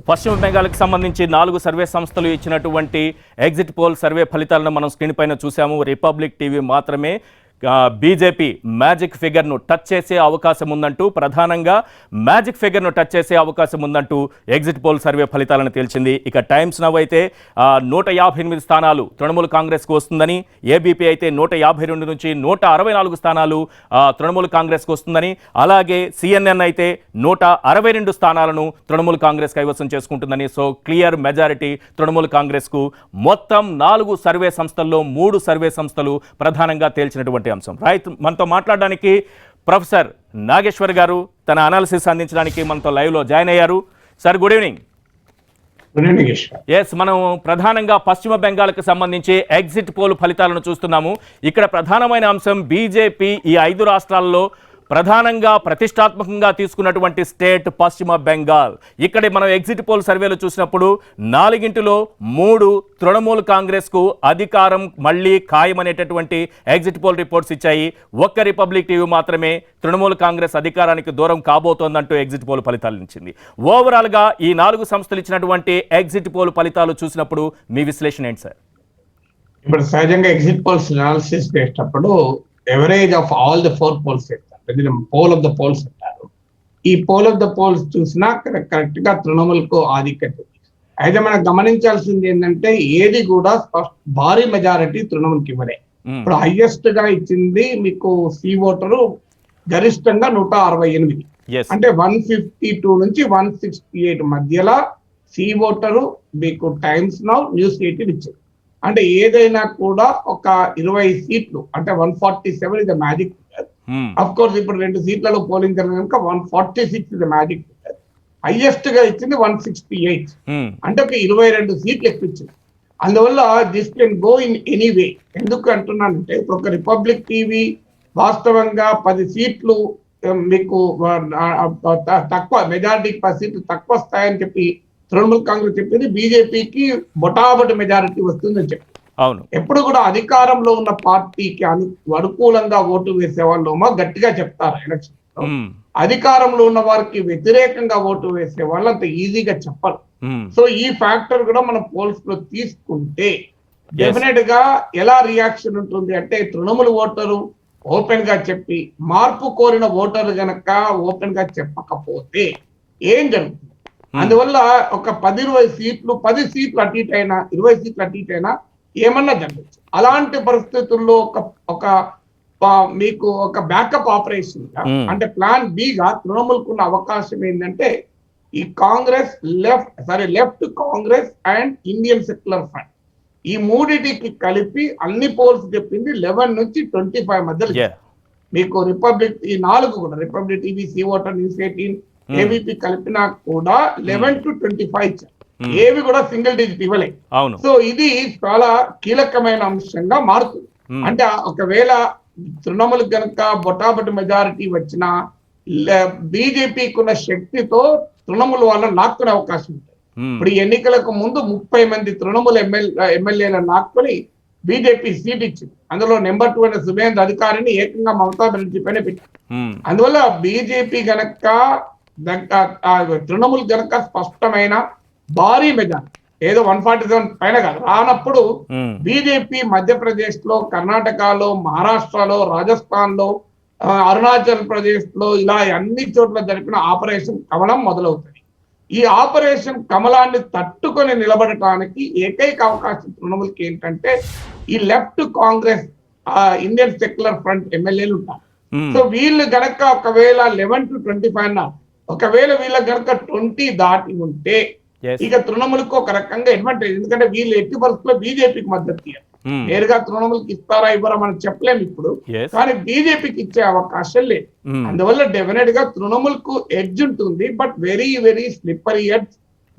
పశ్చిమ బెంగాల్కి సంబంధించి 4 సర్వే సంస్థలు ఇచ్చినటువంటి ఎగ్జిట్ పోల్ సర్వే ఫలితాలను మనం స్క్రీన్ పైన చూసాము. రిపబ్లిక్ టీవీ మాత్రమే బీజేపీ మ్యాజిక్ ఫిగర్ను టచ్ చేసే అవకాశం ఉందంటూ, ప్రధానంగా మ్యాజిక్ ఫిగర్ను టచ్ చేసే అవకాశం ఉందంటూ ఎగ్జిట్ పోల్ సర్వే ఫలితాలను తేల్చింది. ఇక టైమ్స్ నవ్ అయితే 158 స్థానాలు తృణమూల్ కాంగ్రెస్కు వస్తుందని, ఏబీపీ అయితే 152 నుంచి 164 స్థానాలు తృణమూల్ కాంగ్రెస్కు వస్తుందని, అలాగే సిఎన్ఎన్ అయితే 162 స్థానాలను తృణమూల్ కాంగ్రెస్ కైవసం చేసుకుంటుందని. సో క్లియర్ మెజారిటీ తృణమూల్ కాంగ్రెస్కు. మొత్తం 4 సర్వే సంస్థల్లో 3 సర్వే సంస్థలు ప్రధానంగా తేల్చినటువంటి అంశం. రైట్, మనతో మాట్లాడడానికి ప్రొఫెసర్ నాగేశ్వర్ గారు తన అనాలిసిస్ అందించడానికి మనతో లైవ్లో జాయిన్ అయ్యారు. Sir, good evening. ఎస్, మనం ప్రధానంగా పశ్చిమ బెంగాల్కి సంబంధించి ఎగ్జిట్ పోల్ ఫలితాలను చూస్తున్నాము. ఇక్కడ ప్రధానమైన అంశం బీజేపీ ఈ 5 రాష్ట్రాల్లో ప్రధానంగా ప్రతిష్టాత్మకంగా తీసుకున్నటువంటి స్టేట్ పశ్చిమ బెంగాల్. ఇక్కడ మనం ఎగ్జిట్ పోల్ సర్వేలు చూసినప్పుడు 4గింటిలో 3 తృణమూల్ కాంగ్రెస్కు అధికారం మళ్ళీ ఖాయమనేటటువంటి ఎగ్జిట్ పోల్ రిపోర్ట్స్ ఇచ్చాయి. ఒక్క రిపబ్లిక్ టీవీ మాత్రమే తృణమూల్ కాంగ్రెస్ అధికారానికి దూరం కాబోతోందంటూ ఎగ్జిట్ పోల్ ఫలితాలు ఇచ్చింది. ఓవరాల్గా ఈ 4 సంస్థలు ఇచ్చినటువంటి ఎగ్జిట్ పోల్ ఫలితాలు చూసినప్పుడు మీ విశ్లేషణ ఏంటి సార్? ఇప్పుడు సహజంగా ఎగ్జిట్ పోల్స్ అనాలిసిస్ చేసేటప్పుడు average of all the 4 polls చేస్తారు. పోల్ ఆఫ్ ద పోల్స్ అంటారు. ఈ పోల్ ఆఫ్ ద పోల్స్ చూసినా కరెక్ట్ గా తృణమూల్ కు ఆధిక్యత. అయితే మనం గమనించాల్సింది ఏంటంటే ఏది కూడా భారీ మెజారిటీ తృణమూల్కి ఇవ్వలే. ఇప్పుడు హైయెస్ట్ గా ఇచ్చింది మీకు సి ఓటరు గరిష్టంగా 168, అంటే 152 నుంచి 168 మధ్యలో సి ఓటరు మీకు టైమ్స్ నౌ, న్యూస్ 18 ఇచ్చారు. అంటే ఏదైనా కూడా ఒక 20 సీట్లు, అంటే 147 ఇది మ్యాజిక్ ఫిగర్. అఫ్ కోర్స్ ఇప్పుడు 2 సీట్లలో పోలింగ్ జరిగిన కనుక 146 ఇది మ్యాజిక్ ఫిగర్. హైయెస్ట్ గా ఇచ్చింది 168, అంటే ఒక 22 సీట్లు ఎక్కువ ఇచ్చింది. అందువల్ల this can go in any way. ఎందుకు అంటున్నానంటే ఇప్పుడు ఒక రిపబ్లిక్ టీవీ వాస్తవంగా 10 సీట్లు మీకు తక్కువ మెజారిటీకి 10 సీట్లు తక్కువ వస్తాయని చెప్పి తృణమూల్ కాంగ్రెస్ చెప్పింది. బీజేపీకి బొటాబొటి మెజారిటీ వస్తుందని చెప్పి అవును, ఎప్పుడు కూడా అధికారంలో ఉన్న పార్టీకి అనుకూలంగా ఓటు వేసే వాళ్ళేమో గట్టిగా చెప్తారు ఎలక్షన్ లో. అధికారంలో ఉన్న వారికి వ్యతిరేకంగా ఓటు వేసే వాళ్ళు అంత ఈజీగా చెప్పరు. సో ఈ ఫ్యాక్టర్ కూడా మనం పోల్స్ లో తీసుకుంటే డెఫినెట్ గా ఎలా రియాక్షన్ ఉంటుంది అంటే, తృణమూల్ ఓటరు ఓపెన్ గా చెప్పి మార్పు కోరిన ఓటరు గనక ఓపెన్ గా చెప్పకపోతే ఏం జరుగుతుంది? అందువల్ల ఒక 10-20 సీట్లు, 10 సీట్లు అటు ఇటు అయినా, 20 సీట్లు అటు ఇటు అయినా ఏమన్నా జరగచ్చు. అలాంటి పరిస్థితుల్లో ఒక మీకు ఒక బ్యాకప్ ఆపరేషన్ గా, అంటే ప్లాన్ బి గా తృణమూల్కు ఉన్న అవకాశం ఏంటంటే ఈ Congress left Congress and Indian Secular front, ఈ మూడిటికి కలిపి అన్ని పోల్స్ చెప్పింది 11 నుంచి 25 మధ్యలో. మీకు రిపబ్లిక్ ఈ 4 కూడా Republic TV, C voter, news 18, ABP కలిపినా కూడా 11 to 25 ఏవి కూడా సింగిల్ డిజిట్ ఇవ్వలే. సో ఇది చాలా కీలకమైన అంశంగా మారుతుంది. అంటే ఒకవేళ తృణమూల్ కనుక బొటాబొటి మెజారిటీ వచ్చినా బీజేపీకి ఉన్న శక్తితో తృణమూల్ వాళ్ళని లాక్కునే అవకాశం ఉంటుంది. ఇప్పుడు ఎన్నికలకు ముందు 30 మంది తృణమూల్ ఎమ్మెల్యేలను లాక్కొని బీజేపీ సీట్ ఇచ్చింది. అందులో నెంబర్ 2 అయిన సువేంద్ర అధికారిని ఏకంగా మమతా బెనర్జీ పైన పెట్టింది. అందువల్ల బీజేపీ గనక తృణమూల్ గనక స్పష్టమైన భారీ మెజారిటీ, ఏదో 147 పైన కాదు రానప్పుడు బీజేపీ మధ్యప్రదేశ్ లో, కర్ణాటకలో, మహారాష్ట్రలో, రాజస్థాన్ లో, అరుణాచల్ ప్రదేశ్ లో ఇలా అన్ని చోట్ల జరిపిన ఆపరేషన్ కమలం మొదలవుతుంది. ఈ ఆపరేషన్ కమలాన్ని తట్టుకొని నిలబడటానికి ఏకైక అవకాశం తృణమూల్కి ఏంటంటే ఈ left Congress, Indian Secular front ఎమ్మెల్యేలు ఉంటారు. సో వీళ్ళు గనక ఒకవేళ 11 to 25 అన్నారు, ఒకవేళ వీళ్ళ గనక 20 దాటి ఉంటే ఇక తృణమూల్కు ఒక రకంగా అడ్వాంటేజ్. ఎందుకంటే వీళ్ళు ఎట్టి పరిస్థితుల్లో బీజేపీకి మద్దతు ఇయ్యారు. నేరుగా తృణమూల్కి ఇస్తారా ఇవ్వరా మనం చెప్పలేము ఇప్పుడు, కానీ బీజేపీకి ఇచ్చే అవకాశం లేదు. అందువల్ల డెఫినెట్ గా తృణమూల్కు ఎడ్జ్ ఉంటుంది, but very very slippery edge,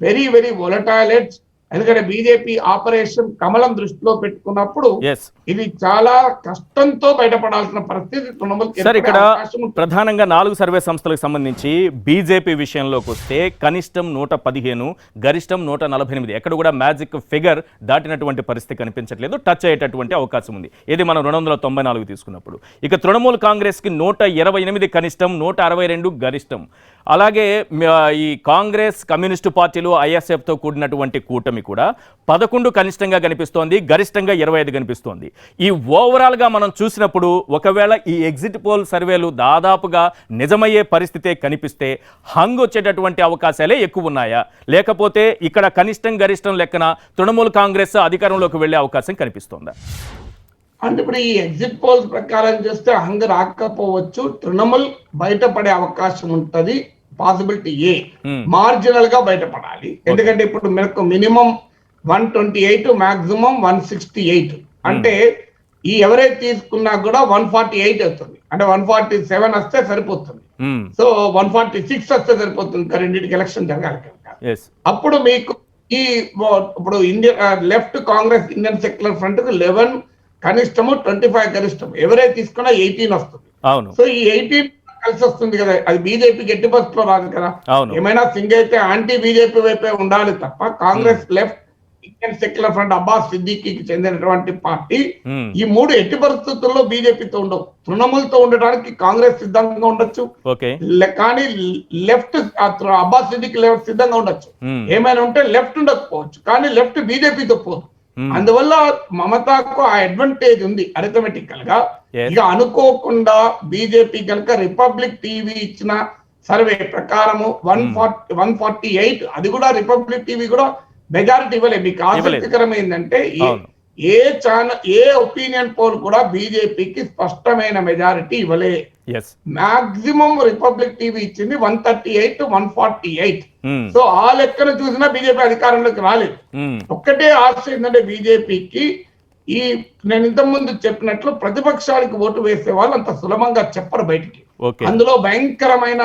very very volatile edge. ఎందుకంటే బీజేపీ ఆపరేషన్ కమలం దృష్టిలో పెట్టుకున్నప్పుడు ఎస్ ఇది చాలా కష్టంతో బయటపడాల్సిన పరిస్థితి తృణమూల్ సార్, ఇక్కడ అవకాశం ఉంటుంది. ప్రధానంగా 4 సర్వే సంస్థలకు సంబంధించి బీజేపీ విషయంలోకి వస్తే కనిష్టం 115, గరిష్టం 148. ఎక్కడ కూడా మ్యాజిక్ ఫిగర్ దాటినటువంటి పరిస్థితి కనిపించట్లేదు. టచ్ అయ్యేటటువంటి అవకాశం ఉంది. ఇది మనం 294 తీసుకున్నప్పుడు. ఇక తృణమూల్ కాంగ్రెస్కి 128 కనిష్టం, 162 గరిష్టం. అలాగే ఈ కాంగ్రెస్, కమ్యూనిస్టు పార్టీలు, ఐఎస్ఎఫ్తో కూడినటువంటి కూటమి కూడా 11 కనిష్టంగా కనిపిస్తోంది, గరిష్టంగా 25 కనిపిస్తోంది. ఈ ఓవరాల్గా మనం చూసినప్పుడు ఒకవేళ ఈ ఎగ్జిట్ పోల్ సర్వేలు దాదాపుగా నిజమయ్యే పరిస్థితే కనిపిస్తే హంగ్ వచ్చేటటువంటి అవకాశాలే ఎక్కువ ఉన్నాయా, లేకపోతే ఇక్కడ కనిష్టం గరిష్టం లెక్కన తృణమూల్ కాంగ్రెస్ అధికారంలోకి వెళ్లే అవకాశం కనిపిస్తోందా? అంటే ఇప్పుడు ఈ ఎగ్జిట్ పోల్స్ ప్రకారం చూస్తే హంగ్ రాకపోవచ్చు, తృణమూల్ బయటపడే అవకాశం ఉంటది. పాసిబిలిటీ ఏ, మార్జినల్ గా బయటపడాలి. ఎందుకంటే ఇప్పుడు మనకు మినిమం 128, మాక్సిమం 168. అంటే ఈ ఎవరైతే తీసుకున్నా కూడా 148 అవుతుంది. అంటే 147 వస్తే సరిపోతుంది. సో 146 వస్తే సరిపోతుంది. రెండింటికి ఎలక్షన్ జరగాలి కనుక అప్పుడు మీకు ఈ ఇప్పుడు India left Congress Indian Secular front కు 11 కనిష్టము, 25 గరిష్టం. ఎవరైతే తీసుకున్నా 18 వస్తుంది. సో ఈ 18 కలిసి వస్తుంది కదా, అది బీజేపీకి ఎట్టి పరిస్థితిలో రాదు కదా. ఏమైనా సింగ్ అయితే యాంటీ బీజేపీ వైపే ఉండాలి తప్ప కాంగ్రెస్, లెఫ్ట్ ఇండియన్ సెక్యులర్ ఫ్రంట్ అబ్బాస్ సిద్దికీకి చెందినటువంటి పార్టీ ఈ 3 ఎట్టి పరిస్థితుల్లో బీజేపీతో ఉండవు. తృణమూల్తో ఉండడానికి కాంగ్రెస్ సిద్ధంగా ఉండొచ్చు, కానీ లెఫ్ట్ అబ్బాస్ సిద్దికి లెఫ్ట్ సిద్ధంగా ఉండొచ్చు. ఏమైనా ఉంటే లెఫ్ట్ ఉండకపోవచ్చు, కానీ లెఫ్ట్ బీజేపీతో పోదు. అందువల్ల మమతాకు ఆ అడ్వాంటేజ్ ఉంది అరిథమెటికల్ గా. ఇక అనుకోకుండా బీజేపీ కనుక రిపబ్లిక్ టీవీ ఇచ్చిన సర్వే ప్రకారము 148, అది కూడా రిపబ్లిక్ టీవీ కూడా మెజారిటీ ఇవ్వలేదు. మీకు ఆసక్తికరమైందంటే ఏ ఛానల్, ఏ ఒపీనియన్ పోల్ కూడా బీజేపీకి స్పష్టమైన మెజారిటీ ఇవ్వలే. మాక్సిమం రిపబ్లిక్ టీవీ ఇచ్చింది 138, 148. సో ఆ లెక్కను చూసినా బీజేపీ అధికారంలోకి రాలేదు. ఒక్కటే ఆశ ఏంటంటే బీజేపీకి ఈ నేను ఇంతకుముందు చెప్పినట్లు ప్రతిపక్షానికి ఓటు వేసే వాళ్ళు అంత సులభంగా చెప్పరు బయటికి. అందులో భయంకరమైన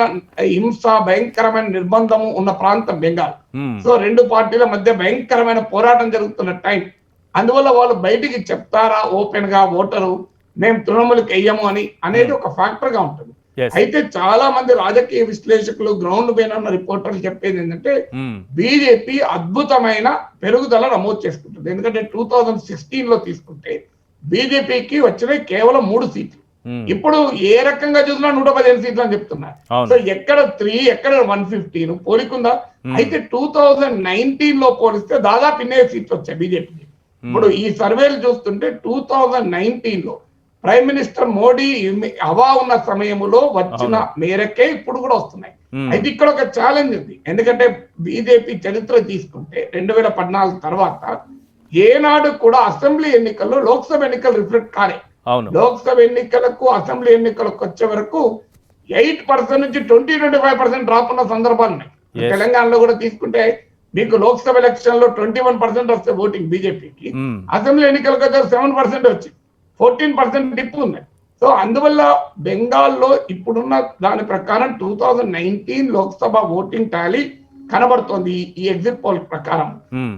హింస, భయంకరమైన నిర్బంధము ఉన్న ప్రాంతం బెంగాల్. సో 2 పార్టీల మధ్య భయంకరమైన పోరాటం జరుగుతున్న టైం. అందువల్ల వాళ్ళు బయటికి చెప్తారా ఓపెన్ గా ఓటరు మేము తృణమూల్కి వెయ్యము అనేది ఒక ఫ్యాక్టర్ గా ఉంటుంది. అయితే చాలా మంది రాజకీయ విశ్లేషకులు, గ్రౌండ్ పైన ఉన్న రిపోర్టర్లు చెప్పేది ఏంటంటే బీజేపీ అద్భుతమైన పెరుగుదల నమోదు చేసుకుంటుంది. ఎందుకంటే 2016 లో తీసుకుంటే బీజేపీకి వచ్చినాయి కేవలం 3 సీట్లు. ఇప్పుడు ఏ రకంగా చూసినా 115 సీట్లు అని చెప్తున్నారు. సో ఎక్కడ 3, ఎక్కడ 115 పోలికుందా? అయితే 2019 లో పోలిస్తే దాదాపు 8 సీట్లు వచ్చాయి బీజేపీకి. ఇప్పుడు ఈ సర్వేలు చూస్తుంటే 2019 లో ప్రైమ్ మినిస్టర్ మోడీ హవా ఉన్న సమయంలో వచ్చిన మేరకే ఇప్పుడు కూడా వస్తున్నాయి. అయితే ఇక్కడ ఒక ఛాలెంజ్ ఉంది. ఎందుకంటే బీజేపీ చరిత్ర తీసుకుంటే 2014 తర్వాత ఏనాడు కూడా అసెంబ్లీ ఎన్నికల్లో లోక్సభ ఎన్నికలు రిఫ్లెక్ట్ కాలే. లోక్సభ ఎన్నికలకు, అసెంబ్లీ ఎన్నికలకు వచ్చే వరకు 8% నుంచి 20-25% డ్రాప్ ఉన్న సందర్భాలు ఉన్నాయి. తెలంగాణలో కూడా తీసుకుంటే మీకు లోక్సభ ఎలక్షన్ లో 21% వస్తే ఓటింగ్ బీజేపీకి, అసెంబ్లీ ఎన్నికలకు వచ్చే 7% వచ్చి 14% డిప్ ఉంది. సో అందువల్ల బెంగాల్లో ఇప్పుడున్న దాని ప్రకారం 2019 లోక్సభ ఓటింగ్ టాలీ కనబడుతోంది ఈ ఎగ్జిట్ పోల్ ప్రకారం.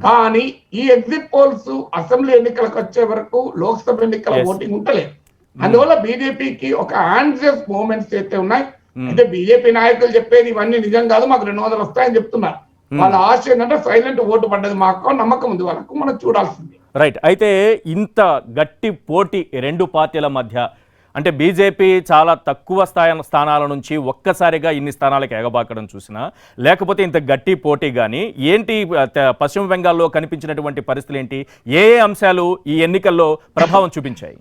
కానీ ఈ ఎగ్జిట్ పోల్స్ అసెంబ్లీ ఎన్నికలకు వచ్చే వరకు లోక్సభ ఎన్నికల ఓటింగ్ ఉంటలేదు. అందువల్ల బీజేపీకి ఒక ఆన్సియస్ మూమెంట్స్ అయితే ఉన్నాయి. అయితే బీజేపీ నాయకులు చెప్పేది ఇవన్నీ నిజం కాదు, మాకు 200 వస్తాయని చెప్తున్నారు. వాళ్ళ ఆశ ఏంటంటే సైలెంట్ ఓటు పడ్డది మాకు నమ్మకం ఉంది వాళ్ళకు, మనం చూడాల్సింది. రైట్. అయితే ఇంత గట్టి పోటీ 2 పార్టీల మధ్య, అంటే బీజేపీ చాలా తక్కువ స్థానాల నుంచి ఒక్కసారిగా ఇన్ని స్థానాలకు ఎగబాకడం చూసినా, లేకపోతే ఇంత గట్టి పోటీ కానీ ఏంటి పశ్చిమ బెంగాల్లో కనిపించినటువంటి పరిస్థితులు ఏంటి, ఏ అంశాలు ఈ ఎన్నికల్లో ప్రభావం చూపించాయి?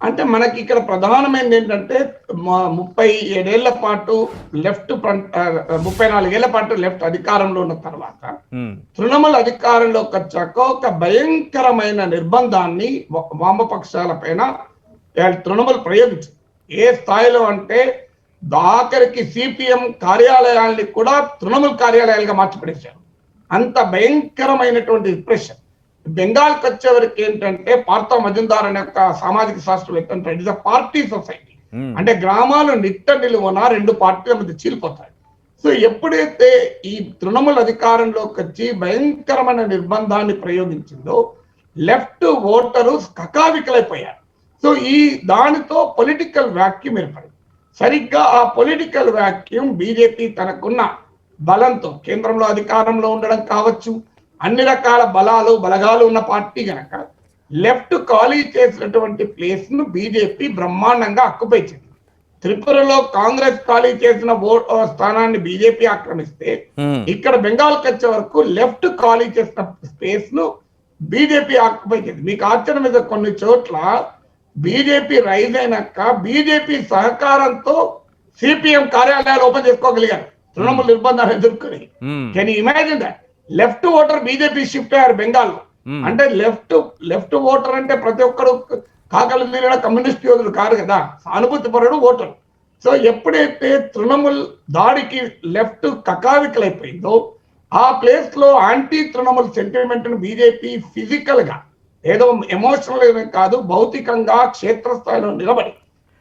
అంటే మనకి ఇక్కడ ప్రధానమైనది ఏంటంటే 37 ఏళ్ల పాటు లెఫ్ట్ 34 ఏళ్ల పాటు లెఫ్ట్ అధికారంలో ఉన్న తర్వాత తృణమూల్ అధికారంలోకి వచ్చాక ఒక భయంకరమైన నిర్బంధాన్ని వామపక్షాల పైన తృణమూల్ ప్రయోగించింది. ఏ స్థాయిలో అంటే ఆఖరికి సిపిఎం కార్యాలయాల్ని కూడా తృణమూల్ కార్యాలయాలుగా మార్చిపడేశారు. అంత భయంకరమైనటువంటి రిప్రెషన్. బెంగాల్కి వచ్చేవరకు ఏంటంటే పార్థ మజుందార్ అనే ఒక సామాజిక శాస్త్రవేత్త అంటే it is a party society. అంటే గ్రామాలు నిట్ట నిలువన 2 పార్టీల మధ్య చీలిపోతాయి. సో ఎప్పుడైతే ఈ తృణమూల్ అధికారంలోకి వచ్చి భయంకరమైన నిర్బంధాన్ని ప్రయోగించిందో లెఫ్ట్ ఓటరు కకావికలైపోయారు. సో ఈ దానితో పొలిటికల్ వాక్యూమ్ ఏర్పడింది. సరిగ్గా ఆ పొలిటికల్ వాక్యూమ్ బీజేపీ తనకున్న బలంతో కేంద్రంలో అధికారంలో ఉండడం కావచ్చు, అన్ని రకాల బలగాలు ఉన్న పార్టీ గనక లెఫ్ట్ ఖాళీ చేసినటువంటి ప్లేస్ ను బీజేపీ బ్రహ్మాండంగా ఆక్యుపై చేసింది. త్రిపురలో కాంగ్రెస్ ఖాళీ చేసిన స్థానాన్ని బీజేపీ ఆక్రమిస్తే ఇక్కడ బెంగాల్కి వచ్చే వరకు లెఫ్ట్ ఖాళీ చేసిన స్పేస్ ను బీజేపీ ఆక్యుపై చేసింది. మీకు ఆశ్చర్యం మీద కొన్ని చోట్ల బీజేపీ రైజ్ అయినాక బీజేపీ సహకారంతో సిపిఎం కార్యాలయాలు ఓపెన్ చేసుకోగలిగారు తృణమూల్ నిర్బంధాలు ఎదుర్కొని. Can you imagine that? Left voter BJP shift అయ్యారు బెంగాల్లో. అంటే లెఫ్ట్ ఓటర్ అంటే ప్రతి ఒక్కరు కాకలు తీరిన కమ్యూనిస్ట్ యోధులు కాదు కదా, సానుభూతి పరుడు ఓటర్. సో ఎప్పుడైతే తృణమూల్ దాడికి లెఫ్ట్ కకావికలైపోయిందో ఆ ప్లేస్ లో యాంటీ తృణమూల్ సెంటిమెంట్ ను బీజేపీ ఫిజికల్ గా ఏదో ఎమోషనల్ కాదు, భౌతికంగా క్షేత్రస్థాయిలో నిలబడి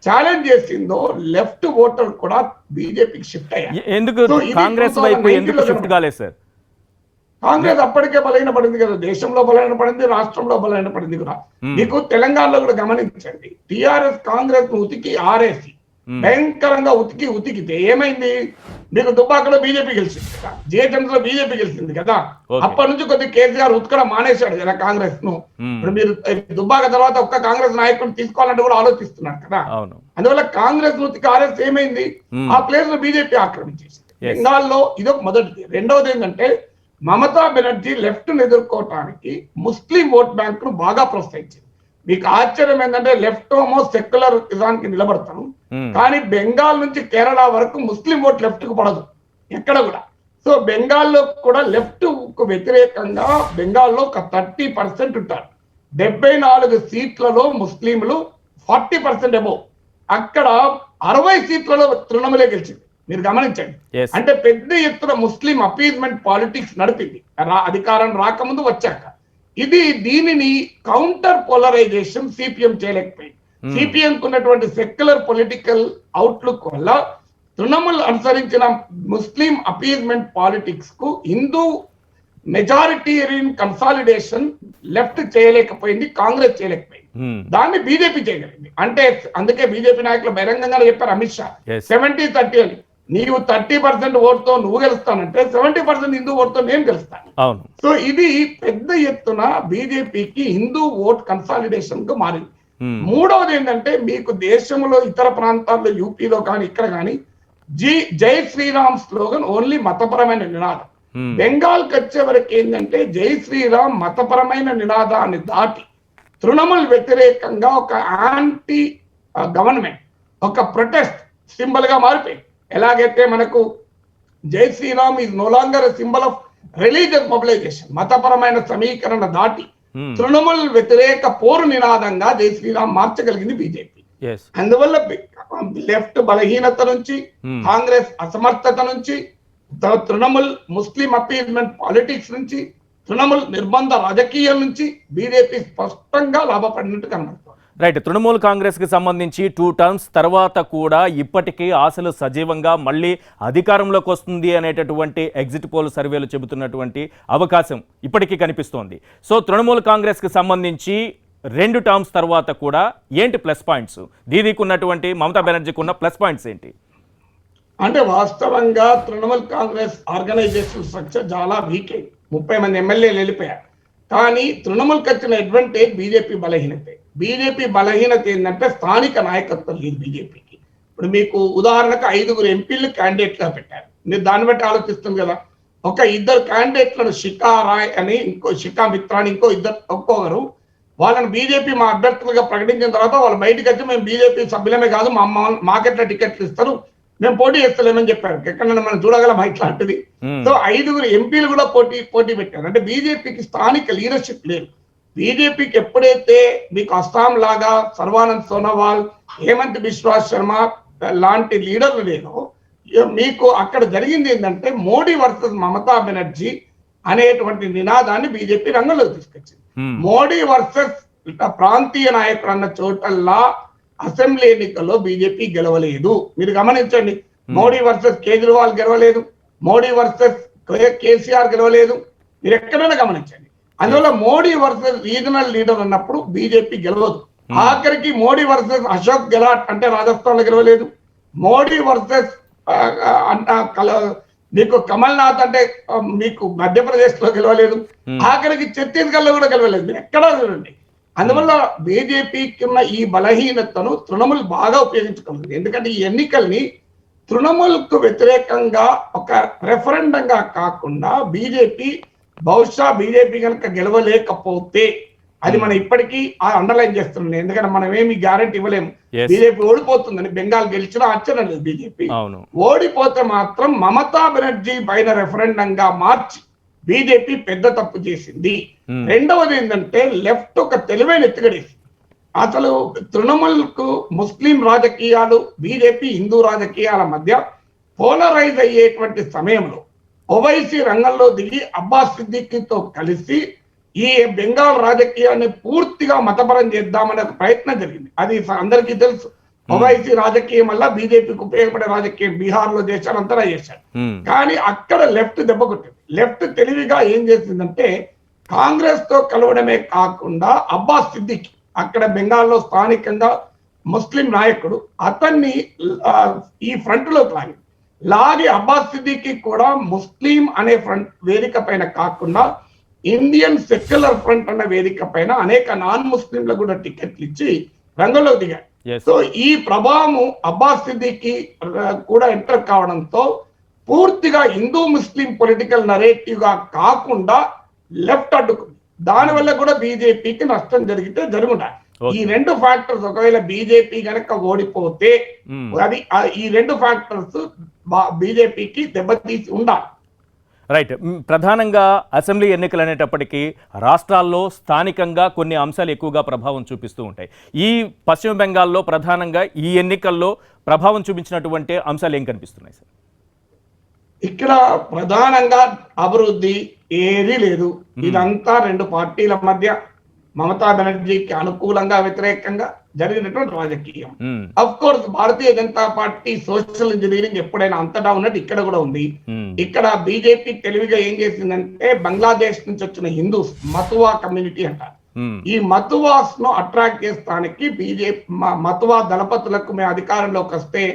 ఛాలెంజ్ చేసిందో లెఫ్ట్ ఓటర్ కూడా బీజేపీకి షిఫ్ట్ అయ్యారు. ఎందుకు కాంగ్రెస్ వైపు ఎందుకు షిఫ్ట్ కాలేదు సార్? కాంగ్రెస్ అప్పటికే బలహీన పడింది కదా, దేశంలో బలహీన పడింది, రాష్ట్రంలో బలహీన పడింది కూడా. మీకు తెలంగాణలో కూడా గమనించండి, టిఆర్ఎస్ కాంగ్రెస్ ను ఉతికి ఆరేసి భయంకరంగా ఉతికితే ఏమైంది? మీకు దుబ్బాకలో బీజేపీ గెలిచింది కదా, జిహెచ్ఎంసీలో బీజేపీ గెలిచింది కదా. అప్పటి నుంచి కొద్ది కేసీఆర్ ఉతకడం మానేశాడు కదా కాంగ్రెస్ ను. ఇప్పుడు మీరు దుబ్బాక తర్వాత ఒక్క కాంగ్రెస్ నాయకుడిని తీసుకోవాలంటే కూడా ఆలోచిస్తున్నారు కదా. అందువల్ల కాంగ్రెస్ ఉతికి ఆర్ఎస్ ఏమైంది? ఆ ప్లేస్ లో బీజేపీ ఆక్రమించేసింది. బెంగాల్లో ఇదొక మొదటిది. రెండవది ఏంటంటే మమతా బెనర్జీ లెఫ్ట్ ను ఎదుర్కోవటానికి ముస్లిం ఓట్ బ్యాంక్ ను బాగా ప్రోత్సహించింది. మీకు ఆశ్చర్యం ఏంటంటే లెఫ్ట్ ఏమో సెక్యులర్ ఇజానికి నిలబడతాను, కానీ బెంగాల్ నుంచి కేరళ వరకు ముస్లిం ఓట్ లెఫ్ట్ కు పడదు ఎక్కడ కూడా. సో బెంగాల్లో కూడా లెఫ్ట్ కు వ్యతిరేకంగా బెంగాల్లో ఒక 30% ఉంటారు. 74 సీట్లలో ముస్లింలు 40% అబోవ్. అక్కడ 60 సీట్లలో తృణమూలే గెలిచింది. మీరు గమనించండి. అంటే పెద్ద ఎత్తున ముస్లిం అపీజ్మెంట్ పాలిటిక్స్ నడిపింది అధికారం రాకముందు వచ్చాక. దీనిని కౌంటర్ పోలరైజేషన్ సిపిఎం చేయలేకపోయింది. సిపిఎం ఉన్నటువంటి సెక్యులర్ పొలిటికల్ అవుట్లుక్ వల్ల తృణమూల్ అనుసరించిన ముస్లిం అపీజ్మెంట్ పాలిటిక్స్ కు హిందూ మెజారిటేరియన్ కన్సాలిడేషన్ లెఫ్ట్ చేయలేకపోయింది, కాంగ్రెస్ చేయలేకపోయింది. దాన్ని బీజేపీ చేయగలిగింది. అంటే అందుకే బీజేపీ నాయకులు బహిరంగంగా చెప్పారు అమిత్ షా 70-30 అని. నీవు 30% ఓటుతో నువ్వు గెలుస్తానంటే 70% హిందూ ఓటుతో నేను గెలుస్తాను. సో ఇది పెద్ద ఎత్తున బీజేపీకి హిందూ ఓట్ కన్సాలిడేషన్ కు మారింది. మూడవది ఏంటంటే మీకు దేశంలో ఇతర ప్రాంతాల్లో యూపీలో కానీ ఇక్కడ కానీ జై శ్రీరామ్ స్లోగన్ ఓన్లీ మతపరమైన నినాదం. బెంగాల్కి వచ్చే వరకు ఏంటంటే జై శ్రీరామ్ మతపరమైన నినాదాన్ని దాటి తృణమూల్ వ్యతిరేకంగా ఒక యాంటీ గవర్నమెంట్, ఒక ప్రొటెస్ట్ సింబల్ గా మారిపోయింది. ఎలాగైతే మనకు Jai Sriram is no longer symbol of religious mobilization, మతపరమైన సమీకరణ దాటి తృణమూల్ వ్యతిరేక పోరు నినాదంగా జై శ్రీరామ్ మార్చగలిగింది బీజేపీ. అందువల్ల లెఫ్ట్ బలహీనత నుంచి, కాంగ్రెస్ అసమర్థత నుంచి, తృణమూల్ ముస్లిం అపీల్మెంట్ పాలిటిక్స్ నుంచి, తృణమూల్ నిర్బంధ రాజకీయం నుంచి బీజేపీ స్పష్టంగా లాభపడినట్టు కనబడుతుంది. రైట్. తృణమూల్ కాంగ్రెస్ కి సంబంధించి 2 టర్మ్స్ తర్వాత కూడా ఇప్పటికీ ఆశలు సజీవంగా మళ్ళీ అధికారంలోకి వస్తుంది అనేటటువంటి ఎగ్జిట్ పోల్ సర్వేలు చెబుతున్నటువంటి అవకాశం ఇప్పటికీ కనిపిస్తోంది. సో తృణమూల్ కాంగ్రెస్ కి సంబంధించి 2 టర్మ్స్ తర్వాత కూడా ఏంటి ప్లస్ పాయింట్స్? దీనికి ఉన్నటువంటి మమతా బెనర్జీకి ఉన్న ప్లస్ పాయింట్స్ ఏంటి? అంటే వాస్తవంగా తృణమూల్ కాంగ్రెస్ ఆర్గనైజేషన్ స్ట్రక్చర్ చాలా వీక్ అయింది. 30 మంది ఎమ్మెల్యేలు వెళ్ళిపోయారు. కానీ తృణమూల్కి వచ్చిన అడ్వాంటేజ్ బీజేపీ బలహీనత. బీజేపీ బలహీనత ఏంటంటే స్థానిక నాయకత్వం లేదు బీజేపీకి. ఇప్పుడు మీకు ఉదాహరణకు 5 ఎంపీలు క్యాండిడేట్ గా పెట్టారు. మీరు దాన్ని బట్టి ఆలోచిస్తుంది కదా, ఒక 2 క్యాండిడేట్లను శిఖా రాయ్ అని, శిఖా మిత్రా అని ఒక్కొక్కరు వాళ్ళని బీజేపీ మా అభ్యర్థులుగా ప్రకటించిన తర్వాత వాళ్ళు బయటకు వచ్చి మేము బీజేపీ సభ్యులమే కాదు, మాకెట్లా టికెట్లు ఇస్తారు, మేము పోటీ చేస్తలేమని చెప్పారు. ఎక్కడైనా మనం చూడగలం ఇట్లాంటిది. సో 5 ఎంపీలు కూడా పోటీ పెట్టారు. అంటే బీజేపీకి స్థానిక లీడర్షిప్ లేదు. బీజేపీకి ఎప్పుడైతే మీకు అస్సాం లాగా సర్వానంద్ సోనోవాల్, హేమంత్ బిశ్వా శర్మ లాంటి లీడర్లు లేదో, మీకు అక్కడ జరిగింది ఏంటంటే మోడీ వర్సెస్ మమతా బెనర్జీ అనేటువంటి నినాదాన్ని బీజేపీ రంగంలోకి తీసుకొచ్చింది. మోడీ వర్సెస్ ప్రాంతీయ నాయకుడు అన్న చోటల్లా అసెంబ్లీ ఎన్నికల్లో బీజేపీ గెలవలేదు. మీరు గమనించండి, మోడీ వర్సెస్ కేజ్రీవాల్ గెలవలేదు, మోడీ వర్సెస్ కేసీఆర్ గెలవలేదు. మీరు ఎక్కడైనా గమనించండి. అందువల్ల మోడీ వర్సెస్ రీజనల్ లీడర్ అన్నప్పుడు బీజేపీ గెలవదు. ఆఖరికి మోడీ వర్సెస్ అశోక్ గెలాట్ అంటే రాజస్థాన్ లో గెలవలేదు, మోడీ వర్సెస్ మీకు కమల్నాథ్ అంటే మీకు మధ్యప్రదేశ్ లో గెలవలేదు, ఆఖరికి ఛత్తీస్గఢ్ లో కూడా గెలవలేదు. మీరు ఎక్కడా చూడండి. అందువల్ల బీజేపీకి ఉన్న ఈ బలహీనతను తృణమూల్ బాగా ఉపయోగించుకుంటుంది. ఎందుకంటే ఈ ఎన్నికల్ని తృణమూల్ కు వ్యతిరేకంగా ఒక రెఫరెండంగా కాకుండా బహుశా బీజేపీ కనుక గెలవలేకపోతే, అది మనం ఇప్పటికీ అండర్లైన్ చేస్తున్నాం. ఎందుకంటే మనం ఏమి గ్యారెంటీ ఇవ్వలేము బీజేపీ ఓడిపోతుందని. బెంగాల్ గెలిచినా ఆశ్చర్యం లేదు. బీజేపీ ఓడిపోతే మాత్రం మమతా బెనర్జీ పైన రెఫరెండంగా మార్చి బీజేపీ పెద్ద తప్పు చేసింది. రెండవది ఏంటంటే లెఫ్ట్ ఒక తెలివైన ఎత్తుగడేసి అసలు తృణమూల్ కు ముస్లిం రాజకీయాలు, బీజేపీ హిందూ రాజకీయాల మధ్య పోలరైజ్ అయ్యేటువంటి సమయంలో ఓవైసీ రంగంలో దిగి అబ్బాస్ సిద్దికీతో కలిసి ఈ బెంగాల్ రాజకీయాన్ని పూర్తిగా మతపరం చేద్దామనే ఒక ప్రయత్నం జరిగింది. అది అందరికీ తెలుసు. ఓవైసీ రాజకీయం వల్ల బీజేపీకి ఉపయోగపడే రాజకీయం బీహార్ లో చేశారు, అంతటా చేశారు. కానీ అక్కడ లెఫ్ట్ దెబ్బ కొట్టింది. లెఫ్ట్ తెలివిగా ఏం చేసిందంటే కాంగ్రెస్ తో కలవడమే కాకుండా అబ్బాస్ సిద్దికి అక్కడ బెంగాల్లో స్థానికంగా ముస్లిం నాయకుడు, అతన్ని ఈ ఫ్రంట్ లోకి లాగి అబ్బాస్ సిద్దికి కూడా ముస్లిం అనే ఫ్రంట్ వేదిక పైన కాకుండా ఇండియన్ సెక్యులర్ ఫ్రంట్ అన్న వేదిక పైన అనేక నాన్ ముస్లింలకు కూడా టికెట్లు ఇచ్చి రంగంలోకి దిగారు. సో ఈ ప్రభావం అబ్బాస్ సిద్దికి కూడా ఎంటర్ కావడంతో పూర్తిగా హిందూ ముస్లిం పొలిటికల్ నరేటివ్ గా కాకుండా లెఫ్ట్ అడ్డుకుంది. దానివల్ల కూడా బీజేపీకి నష్టం జరిగితే జరుగుతాయి. ఈ రెండు ఫ్యాక్టర్స్ ఒకవేళ బీజేపీ గనక ఓడిపోతే అది ఈ రెండు ఫ్యాక్టర్స్ బీజేపీకి దెబ్బతీసి ఉండాలి. రైట్. ప్రధానంగా అసెంబ్లీ ఎన్నికలు అనేటప్పటికీ రాష్ట్రాల్లో స్థానికంగా కొన్ని అంశాలు ఎక్కువగా ప్రభావం చూపిస్తూ ఉంటాయి. ఈ పశ్చిమ బెంగాల్లో ప్రధానంగా ఈ ఎన్నికల్లో ప్రభావం చూపించినటువంటి అంశాలు ఏం కనిపిస్తున్నాయి సార్? ఇక్కడ ప్రధానంగా అభివృద్ధి ఏదీ లేదు. ఇదంతా రెండు పార్టీల మధ్య మమతా బెనర్జీకి అనుకూలంగా వ్యతిరేకంగా జరిగినటువంటి రాజకీయం. Of course Bharatiya Janata party social engineering ఎప్పుడైనా అంతటా ఉన్నట్టు ఇక్కడ కూడా ఉంది. ఇక్కడ బీజేపీ తెలివిగా ఏం చేసిందంటే బంగ్లాదేశ్ నుంచి వచ్చిన హిందూస్, మతువా కమ్యూనిటీ అంటారు, ఈ మతువాస్ ను అట్రాక్ట్ చేస్తానికి బీజేపీ మతువా దళపతులకు మేము అధికారంలోకి వస్తే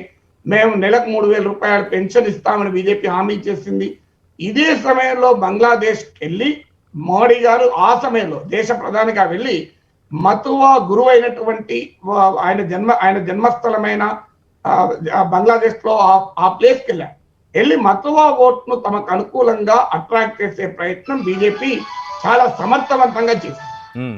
మేము నెలకు 3,000 రూపాయలు పెన్షన్ ఇస్తామని బీజేపీ హామీ చేసింది. ఇదే సమయంలో బంగ్లాదేశ్ వెళ్ళి మోడీ గారు ఆ సమయంలో దేశ ప్రధానిగా వెళ్ళి మతువా గురువు అయినటువంటి ఆయన జన్మస్థలమైన బంగ్లాదేశ్ లో ఆ ప్లేస్కి వెళ్ళి మతువా ఓట్ ను తమకు అనుకూలంగా అట్రాక్ట్ చేసే ప్రయత్నం బీజేపీ చాలా సమర్థవంతంగా చేసింది.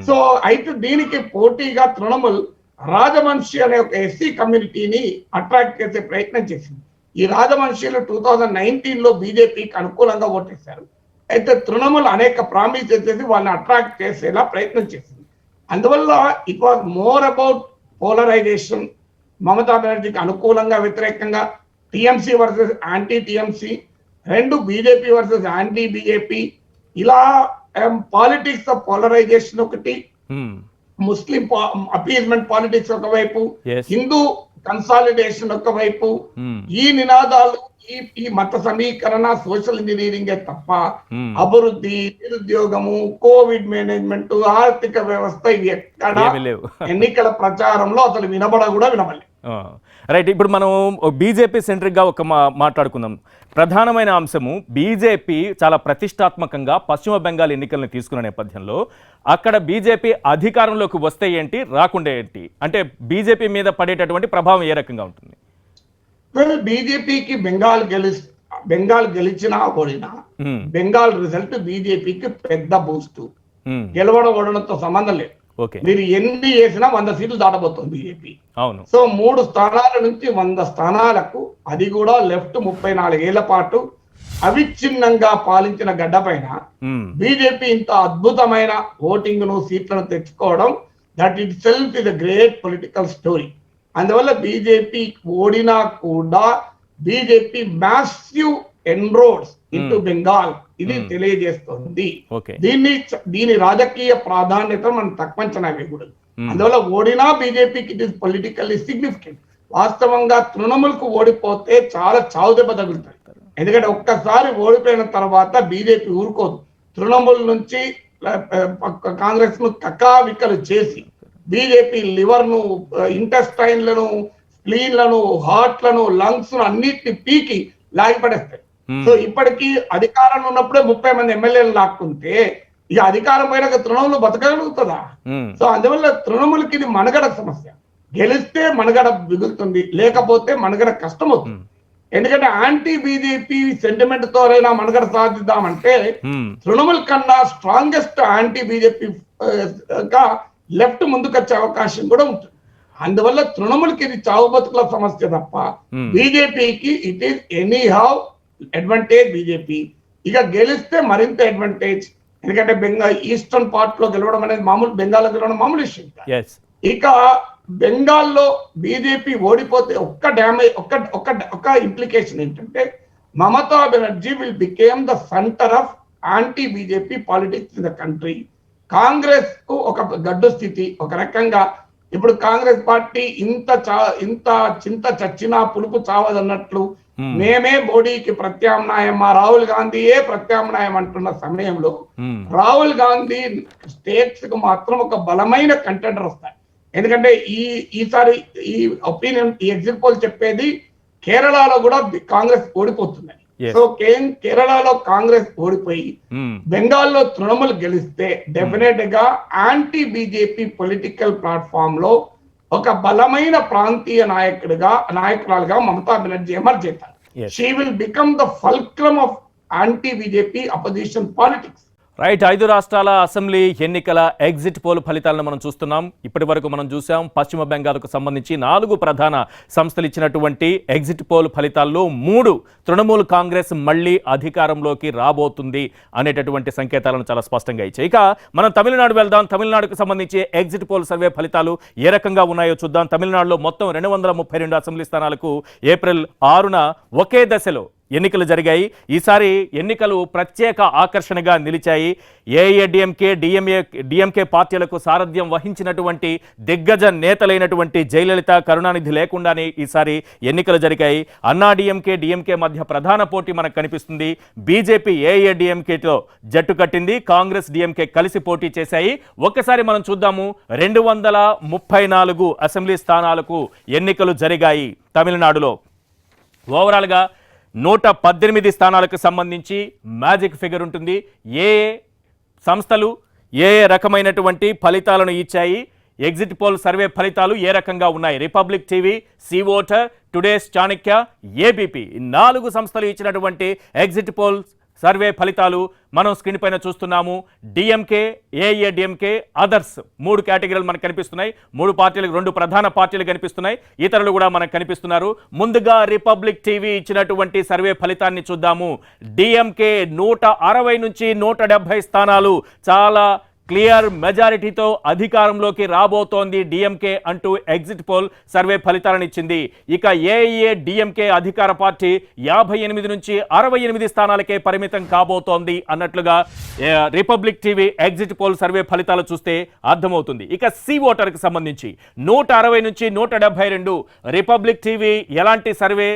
సో అయితే దీనికి పోటీగా తృణమూల్ రాజవంశీ అనే ఒక ఎస్సీ కమ్యూనిటీని అట్రాక్ట్ చేసే ప్రయత్నం చేసింది. ఈ రాజవంశీలు 2019 లో బీజేపీకి అనుకూలంగా ఓటేశారు. అయితే తృణమూల్ అనేక ప్రామిసెస్ చేసి వాళ్ళని అట్రాక్ట్ చేసేలా ప్రయత్నం చేసింది. అందువల్ల it was more about polarization. Mamata బెనర్జీకి అనుకూలంగా వ్యతిరేకంగా టిఎంసీ వర్సెస్ యాంటీ టిఎంసీ, రెండు బీజేపీ వర్సెస్ యాంటీ బీజేపీ, ఇలా పాలిటిక్స్ ఆఫ్ పోలరైజేషన్ ఒకటి, ముస్లిం అపీజ్మెంట్ పాలిటిక్స్ ఒకవైపు, హిందూ కన్సాలిడేషన్ ఒకవైపు, ఈ నినాదాలు ఈ మత సమీకరణ సోషల్ ఇంజనీరింగే తప్ప అభివృద్ధి, నిరుద్యోగము, కోవిడ్ మేనేజ్మెంట్, ఆర్థిక వ్యవస్థ ఇవి ఎక్కడ ఎన్నికల ప్రచారంలో అసలు వినబడలేదు. రైట్. ఇప్పుడు మనం బీజేపీ సెంట్రిక్ గా ఒక మాట్లాడుకుందాం. ప్రధానమైన అంశము బీజేపీ చాలా ప్రతిష్టాత్మకంగా పశ్చిమ బెంగాల్ ఎన్నికలను తీసుకున్న నేపథ్యంలో అక్కడ బీజేపీ అధికారంలోకి వస్తే ఏంటి, రాకుండా ఏంటి, అంటే బీజేపీ మీద పడేటటువంటి ప్రభావం ఏ రకంగా ఉంటుంది? బీజేపీకి బెంగాల్ గెలిచినా ఓడినా బెంగాల్ రిజల్ట్ బీజేపీకి పెద్ద బూస్ట్. గెలవడం ఓడడంతో సంబంధం లేదు. మీరు ఎన్ని చేసినా 100 సీట్లు దాటబోతుంది బీజేపీ. సో 3 స్థానాల నుంచి 100 స్థానాలకు, అది కూడా లెఫ్ట్ 34 ఏళ్ల పాటు అవిచ్ఛిన్నంగా పాలించిన గడ్డ పైన బీజేపీ ఇంత అద్భుతమైన ఓటింగ్ ను, సీట్లను తెచ్చుకోవడం, that it self is a great political story. అందువల్ల బీజేపీ ఓడినా కూడా బీజేపీ మ్యాసివ్ ఎన్రోడ్స్ ఇంటూ బెంగాల్, ఇది తెలియజేస్తుంది. దీని రాజకీయ ప్రాధాన్యత మనం తక్కువ అంచనా వేయకూడదు. అందువల్ల ఓడినా బీజేపీకి ఇట్ ఈస్ పొలిటికల్లీ సిగ్నిఫికెంట్. వాస్తవంగా తృణమూల్కు ఓడిపోతే చాలా చావు దెబ్బ తగులుతాయి. ఎందుకంటే ఒక్కసారి ఓడిపోయిన తర్వాత బీజేపీ ఊరుకోదు. తృణమూల్ నుంచి కాంగ్రెస్ ను కక్కావిక్కలు చేసి బీజేపీ లివర్ ను, ఇంటెస్టైన్లను, స్ప్లీన్లను, హార్ట్లను, లంగ్స్ ను అన్నిటిని పీకి లాగిపడేస్తాయి. సో ఇప్పటికీ అధికారంలో ఉన్నప్పుడే 30 మంది ఎమ్మెల్యేలు లాక్కుంటే ఇక అధికారం పోయినాక తృణమూల్ బతకగలుగుతుందా? సో అందువల్ల తృణమూల్కి ఇది మనుగడ సమస్య. గెలిస్తే మనుగడ మిగులుతుంది, లేకపోతే మనుగడ కష్టం అవుతుంది. ఎందుకంటే యాంటీ బీజేపీ సెంటిమెంట్ తో మనుగడ సాధిద్దామంటే తృణమూల్ కన్నా స్ట్రాంగెస్ట్ యాంటీ బీజేపీ గా లెఫ్ట్ ముందుకొచ్చే అవకాశం కూడా ఉంటుంది. అందువల్ల తృణమూల్కి ఇది చావు బతుకుల సమస్య తప్ప బీజేపీకి it is any how advantage BJP. ఇక గెలిస్తే మరింత అడ్వాంటేజ్. ఎందుకంటే ఈస్టర్న్ పార్ట్ లో గెలవడం అనేది మామూలు, బెంగాల్లో గెలవడం మామూలు విషయం. ఇక బెంగాల్లో బీజేపీ ఓడిపోతే ఒక్క డ్యామేజ్, ఒక్క ఇంప్లికేషన్ ఏంటంటే Mamata Banerjee will became the centre of anti BJP politics in the country. Congress కు ఒక గడ్డు స్థితి. ఒక రకంగా ఇప్పుడు కాంగ్రెస్ పార్టీ ఇంత చింత చచ్చినా పులుపు చావదన్నట్లు మేమే మోడీకి ప్రత్యామ్నాయం, మా రాహుల్ గాంధీయే ప్రత్యామ్నాయం అంటున్న సమయంలో రాహుల్ గాంధీ స్టేట్స్ కు మాత్రం ఒక బలమైన కంటెండర్ వస్తాయి. ఎందుకంటే ఈసారి ఈ ఒపీనియన్, ఈ ఎగ్జిట్ పోల్ చెప్పేది కేరళలో కూడా కాంగ్రెస్ ఓడిపోతుందని. సో కేరళలో కాంగ్రెస్ ఓడిపోయి బెంగాల్లో తృణమూల్ గెలిస్తే డెఫినెట్ గా యాంటీ బీజేపీ పొలిటికల్ ప్లాట్ఫామ్ లో ఒక బలమైన ప్రాంతీయ నాయకురాలుగా మమతా బెనర్జీ ఎమర్జ్ అవుతారు. She will become the fulcrum of anti BJP opposition politics. Right. 5 రాష్ట్రాల అసెంబ్లీ ఎన్నికల ఎగ్జిట్ పోల్ ఫలితాలను మనం చూస్తున్నాం. ఇప్పటి వరకు మనం చూసాం పశ్చిమ బెంగాల్కు సంబంధించి 4 ప్రధాన సంస్థలు ఇచ్చినటువంటి ఎగ్జిట్ పోల్ ఫలితాల్లో 3 తృణమూల్ కాంగ్రెస్ మళ్లీ అధికారంలోకి రాబోతుంది అనేటటువంటి సంకేతాలను చాలా స్పష్టంగా ఇచ్చాయి. ఇక మనం తమిళనాడు వెళ్దాం. తమిళనాడుకు సంబంధించి ఎగ్జిట్ పోల్ సర్వే ఫలితాలు ఏ రకంగా ఉన్నాయో చూద్దాం. తమిళనాడులో మొత్తం 232 అసెంబ్లీ స్థానాలకు ఏప్రిల్ 6న ఒకే దశలో ఎన్నికలు జరిగాయి. ఈసారి ఎన్నికలు ప్రత్యేక ఆకర్షణగా నిలిచాయి. ఏఐఏడీఎంకే, డిఎంకే పార్టీలకు సారథ్యం వహించినటువంటి దిగ్గజ నేతలైనటువంటి జయలలిత, కరుణానిధి లేకుండానే ఈసారి ఎన్నికలు జరిగాయి. అన్నా డిఎంకే మధ్య ప్రధాన పోటీ మనకు కనిపిస్తుంది. బీజేపీ ఏఐఏడీఎంకేతో జట్టు కట్టింది. కాంగ్రెస్, డిఎంకే కలిసి పోటీ చేశాయి. ఒక్కసారి మనం చూద్దాము. 234 అసెంబ్లీ స్థానాలకు ఎన్నికలు జరిగాయి తమిళనాడులో. ఓవరాల్గా 118 స్థానాలకు సంబంధించి మ్యాజిక్ ఫిగర్ ఉంటుంది. ఏ సంస్థలు ఏ రకమైనటువంటి ఫలితాలను ఇచ్చాయి, ఎగ్జిట్ పోల్ సర్వే ఫలితాలు ఏ రకంగా ఉన్నాయి? Republic TV, C voter, today's Chanakya, ABP 4 సంస్థలు ఇచ్చినటువంటి ఎగ్జిట్ పోల్ సర్వే ఫలితాలు మనం స్క్రీన్ పైన చూస్తున్నాము. డిఎంకే, ఏఐఏడీఎంకే, అదర్స్ 3 కేటగిరీలు మనకు కనిపిస్తున్నాయి. 3 పార్టీలకు 2 ప్రధాన పార్టీలు కనిపిస్తున్నాయి. ఇతరులు కూడా మనకు కనిపిస్తున్నారు. ముందుగా రిపబ్లిక్ టీవీ ఇచ్చినటువంటి సర్వే ఫలితాన్ని చూద్దాము. డిఎంకే 160 నుంచి 170 స్థానాలు, చాలా క్లియర్ మెజారిటీతో అధికారంలోకి రాబోతోంది డిఎంకే అంటూ ఎగ్జిట్ పోల్ సర్వే ఫలితాలను ఇచ్చింది. ఇక ఏఐఏడీఎంకే అధికార పార్టీ 58 నుంచి 68 స్థానాలకే పరిమితం కాబోతోంది అన్నట్లుగా republic TV exit poll survey ఫలితాలు చూస్తే అర్థమవుతుంది. ఇక సి ఓటర్కి సంబంధించి 160 నుంచి 172 రిపబ్లిక్ టీవీ ఎలాంటి సర్వే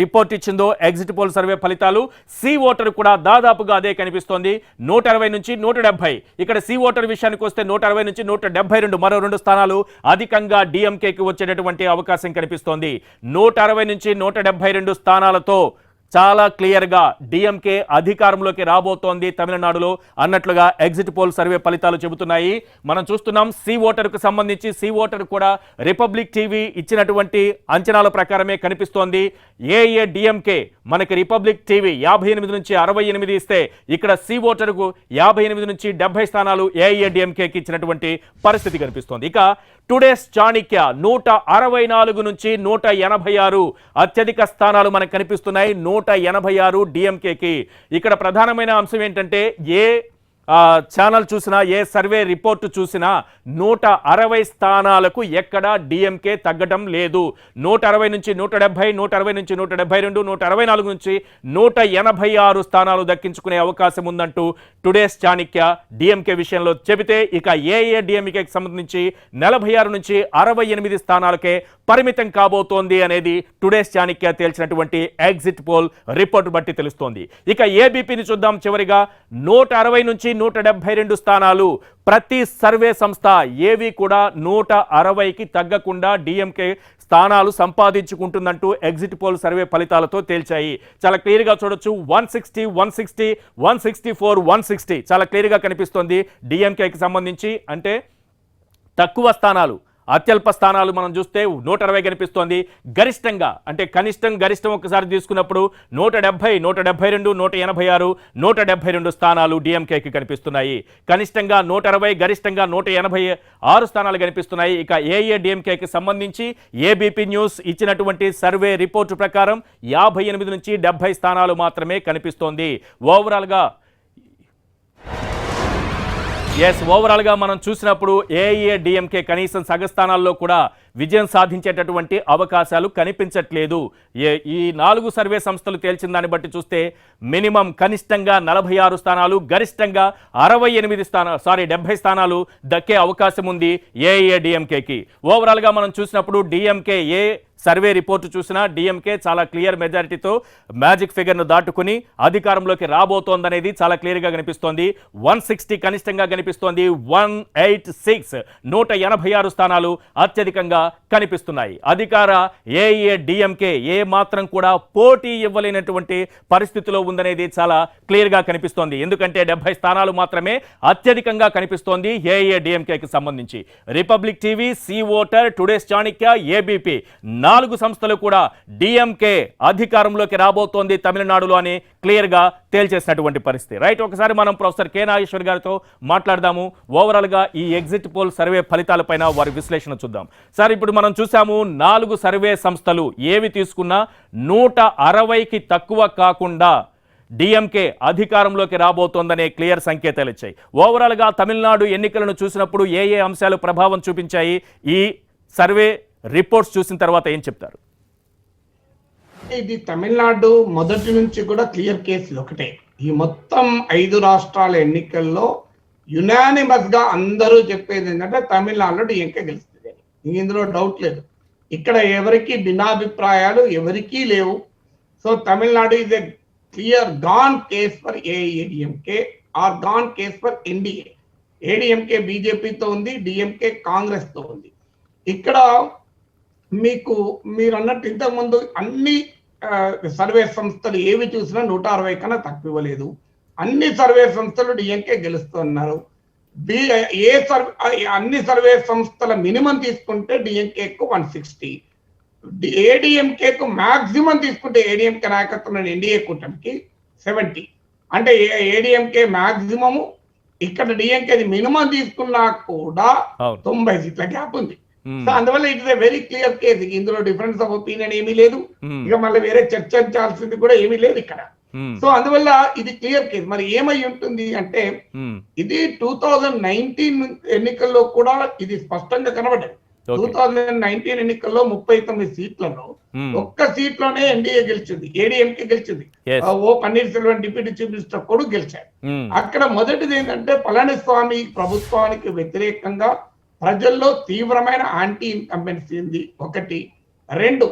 రిపోర్ట్ ఇచ్చిందో ఎగ్జిట్ పోల్ సర్వే ఫలితాలు సి ఓటర్ కూడా దాదాపుగా అదే కనిపిస్తోంది. 160 నుంచి 170. ఇక్కడ సి ఓటర్ విషయానికి వస్తే 160 నుంచి 172, మరో 2 స్థానాలు అధికంగా డిఎంకేకి వచ్చేటటువంటి అవకాశం కనిపిస్తోంది. 160 నుంచి 172 స్థానాలతో చాలా క్లియర్గా డిఎంకే అధికారంలోకి రాబోతోంది తమిళనాడులో అన్నట్లుగా ఎగ్జిట్ పోల్ సర్వే ఫలితాలు చెబుతున్నాయి. మనం చూస్తున్నాం సి ఓటర్కు సంబంధించి సి ఓటర్ కూడా రిపబ్లిక్ టీవీ ఇచ్చినటువంటి అంచనాల ప్రకారమే కనిపిస్తోంది. ఏఐఏడీఎంకే మనకి రిపబ్లిక్ టీవీ 58 నుంచి 68 ఇస్తే ఇక్కడ సి ఓటర్కు 58 నుంచి 70 స్థానాలు ఏఐఏడీఎంకేకి ఇచ్చినటువంటి పరిస్థితి కనిపిస్తోంది. ఇక టుడేస్ చాణక్య 164 నుంచి 186 అత్యధిక స్థానాలు మనకు కనిపిస్తున్నాయి. 186 డిఎంకేకి. ఇక్కడ ప్రధానమైన అంశం ఏంటంటే ఏ ఛానల్ చూసినా, ఏ సర్వే రిపోర్టు చూసినా 160 స్థానాలకు ఎక్కడా డిఎంకే తగ్గడం లేదు. 160 నుంచి 170, 160 నుంచి 172, 164 నుంచి 186 స్థానాలు దక్కించుకునే అవకాశం ఉందంటూ టుడేస్ చాణక్య డిఎంకే విషయంలో చెబితే, ఇక ఏఏ డిఎంకేకి సంబంధించి 46 నుంచి 68 స్థానాలకే పరిమితం కాబోతోంది అనేది టుడేస్ చాణక్య తేల్చినటువంటి ఎగ్జిట్ పోల్ రిపోర్ట్ బట్టి తెలుస్తోంది. ఇక ఏబీపీని చూద్దాం. చివరిగా 160 నుంచి 172 స్థానాలు. ప్రతి సర్వే సంస్థ ఏవి కూడా 160కి తగ్గకుండా డిఎంకే స్థానాలు సంపాదించుకుంటుందంటూ ఎగ్జిట్ పోల్ సర్వే ఫలితాలతో తేల్చాయి. చాలా క్లియర్గా చూడొచ్చు. 160, 160, 164, 160 చాలా క్లియర్గా కనిపిస్తోంది డిఎంకేకి సంబంధించి. అంటే తక్కువ స్థానాలు, అత్యల్ప స్థానాలు మనం చూస్తే 160 కనిపిస్తోంది. గరిష్టంగా అంటే కనిష్టం గరిష్టం ఒకసారి తీసుకున్నప్పుడు 170, 172, 186, 172 స్థానాలు డిఎంకేకి కనిపిస్తున్నాయి. కనిష్టంగా 160, గరిష్టంగా 186 స్థానాలు కనిపిస్తున్నాయి. ఇక ఏఏ డిఎంకేకి సంబంధించి ఏబీపీ న్యూస్ ఇచ్చినటువంటి సర్వే రిపోర్టు ప్రకారం 58 నుంచి 70 స్థానాలు మాత్రమే కనిపిస్తోంది. ఓవరాల్గా మనం చూసినప్పుడు ఏఐఏ డిఎంకే కనీసం సగస్థానాల్లో కూడా విజయం సాధించేటటువంటి అవకాశాలు కనిపించట్లేదు. ఈ 4 సర్వే సంస్థలు తేల్చిన దాన్ని బట్టి చూస్తే మినిమం కనిష్టంగా 46 స్థానాలు, గరిష్టంగా 70 స్థానాలు దక్కే అవకాశం ఉంది ఏఐఏ డిఎంకేకి. ఓవరాల్గా మనం చూసినప్పుడు డిఎంకే ఏ సర్వే రిపోర్టు చూసినా డిఎంకే చాలా క్లియర్ మెజారిటీతో మ్యాజిక్ ఫిగర్ను దాటుకుని అధికారంలోకి రాబోతోందనేది చాలా క్లియర్గా కనిపిస్తోంది. 160 కనిష్టంగా కనిపిస్తోంది. 186 186 స్థానాలు అత్యధికంగా కనిపిస్తున్నాయి. అధికార ఏఏ డిఎంకే ఏ మాత్రం కూడా పోటీ ఇవ్వలేనటువంటి పరిస్థితిలో ఉందనేది చాలా క్లియర్గా కనిపిస్తోంది. ఎందుకంటే 70 స్థానాలు మాత్రమే అత్యధికంగా కనిపిస్తోంది ఏఏ డిఎంకేకి సంబంధించి. Republic TV, C voter, today's Chanakya, ABP 4 సంస్థలు కూడా డిఎంకే అధికారంలోకి రాబోతోంది తమిళనాడులో అని క్లియర్గా తేల్చేసినటువంటి పరిస్థితి. రైట్, ఒకసారి మనం ప్రొఫెసర్ కె నాగేశ్వర్ గారితో మాట్లాడదాము. ఓవరాల్గా ఈ ఎగ్జిట్ పోల్ సర్వే ఫలితాలపైన వారి విశ్లేషణ చూద్దాం. సార్, ఇప్పుడు మనం చూసాము 4 సర్వే సంస్థలు ఏవి తీసుకున్నా 160కి తక్కువ కాకుండా డిఎంకే అధికారంలోకి రాబోతోందనే క్లియర్ సంకేతాలు ఇచ్చాయి. ఓవరాల్గా తమిళనాడు ఎన్నికలను చూసినప్పుడు ఏ అంశాలు ప్రభావం చూపించాయి? ఈ సర్వే రిపోర్ట్స్ చూసిన తర్వాత ఏం చెప్తారు? ఇది తమిళనాడు మొదటి నుంచి కూడా క్లియర్ కేసులు ఒకటే. ఈ మొత్తం 5 రాష్ట్రాల ఎన్నికల్లో యునానిమస్ గా అందరూ చెప్పేది ఏంటంటే తమిళనాడులో డిఎంకే గెలుస్తుంది. ఇందులో డౌట్ లేదు. ఇక్కడ ఎవరికి భిన్నాభిప్రాయాలు ఎవరికీ లేవు. So Tamil Nadu is a clear gone case for AIADMK or gone case for NDA. ADMK బీజేపీతో ఉంది, డిఎంకే కాంగ్రెస్ తో ఉంది. ఇక్కడ మీరు అన్నట్టు ఇంతకుముందు అన్ని సర్వే సంస్థలు ఏవి చూసినా 160 కన్నా తక్కువ ఇవ్వలేదు. అన్ని సర్వే సంస్థలు డిఎంకే గెలుస్తున్నారు. అన్ని సర్వే సంస్థల మినిమం తీసుకుంటే డిఎంకేకు 160, ఏడిఎంకేకు మాక్సిమం తీసుకుంటే ఏడిఎంకే నాయకత్వంలో ఎన్డీఏ కూటమికి 70. అంటే ఏడిఎంకే మాక్సిమము, ఇక్కడ డిఎంకేది మినిమం తీసుకున్నా కూడా 90 సీట్ల గ్యాప్ ఉంది. సో అందువల్ల it is a very clear case. ఇందులో డిఫరెన్స్ ఆఫ్ ఒపీనియన్ ఏమీ లేదు. ఇక మళ్ళీ వేరే చర్చించాల్సింది కూడా ఏమీ లేదు ఇక్కడ. సో అందువల్ల ఇది క్లియర్ కేసు. మరి ఏమై ఉంటుంది అంటే ఇది 2019 ఎన్నికల్లో కూడా ఇది స్పష్టంగా కనబడ్డది. 2019 ఎన్నికల్లో 39 సీట్లలో ఒక్క సీట్లోనే ఎన్డీఏ గెలిచింది, ఏడీఎంకే గెలిచింది. ఓ పన్నీర్సెల్వం డిప్యూటీ చీఫ్ మినిస్టర్ కూడా గెలిచారు. అక్కడ మొదటిది ఏంటంటే పళనిస్వామి ప్రభుత్వానికి వ్యతిరేకంగా ప్రజల్లో తీవ్రమైన యాంటీ ఇన్కంబెన్సీ ఉంది ఒకటి. 2,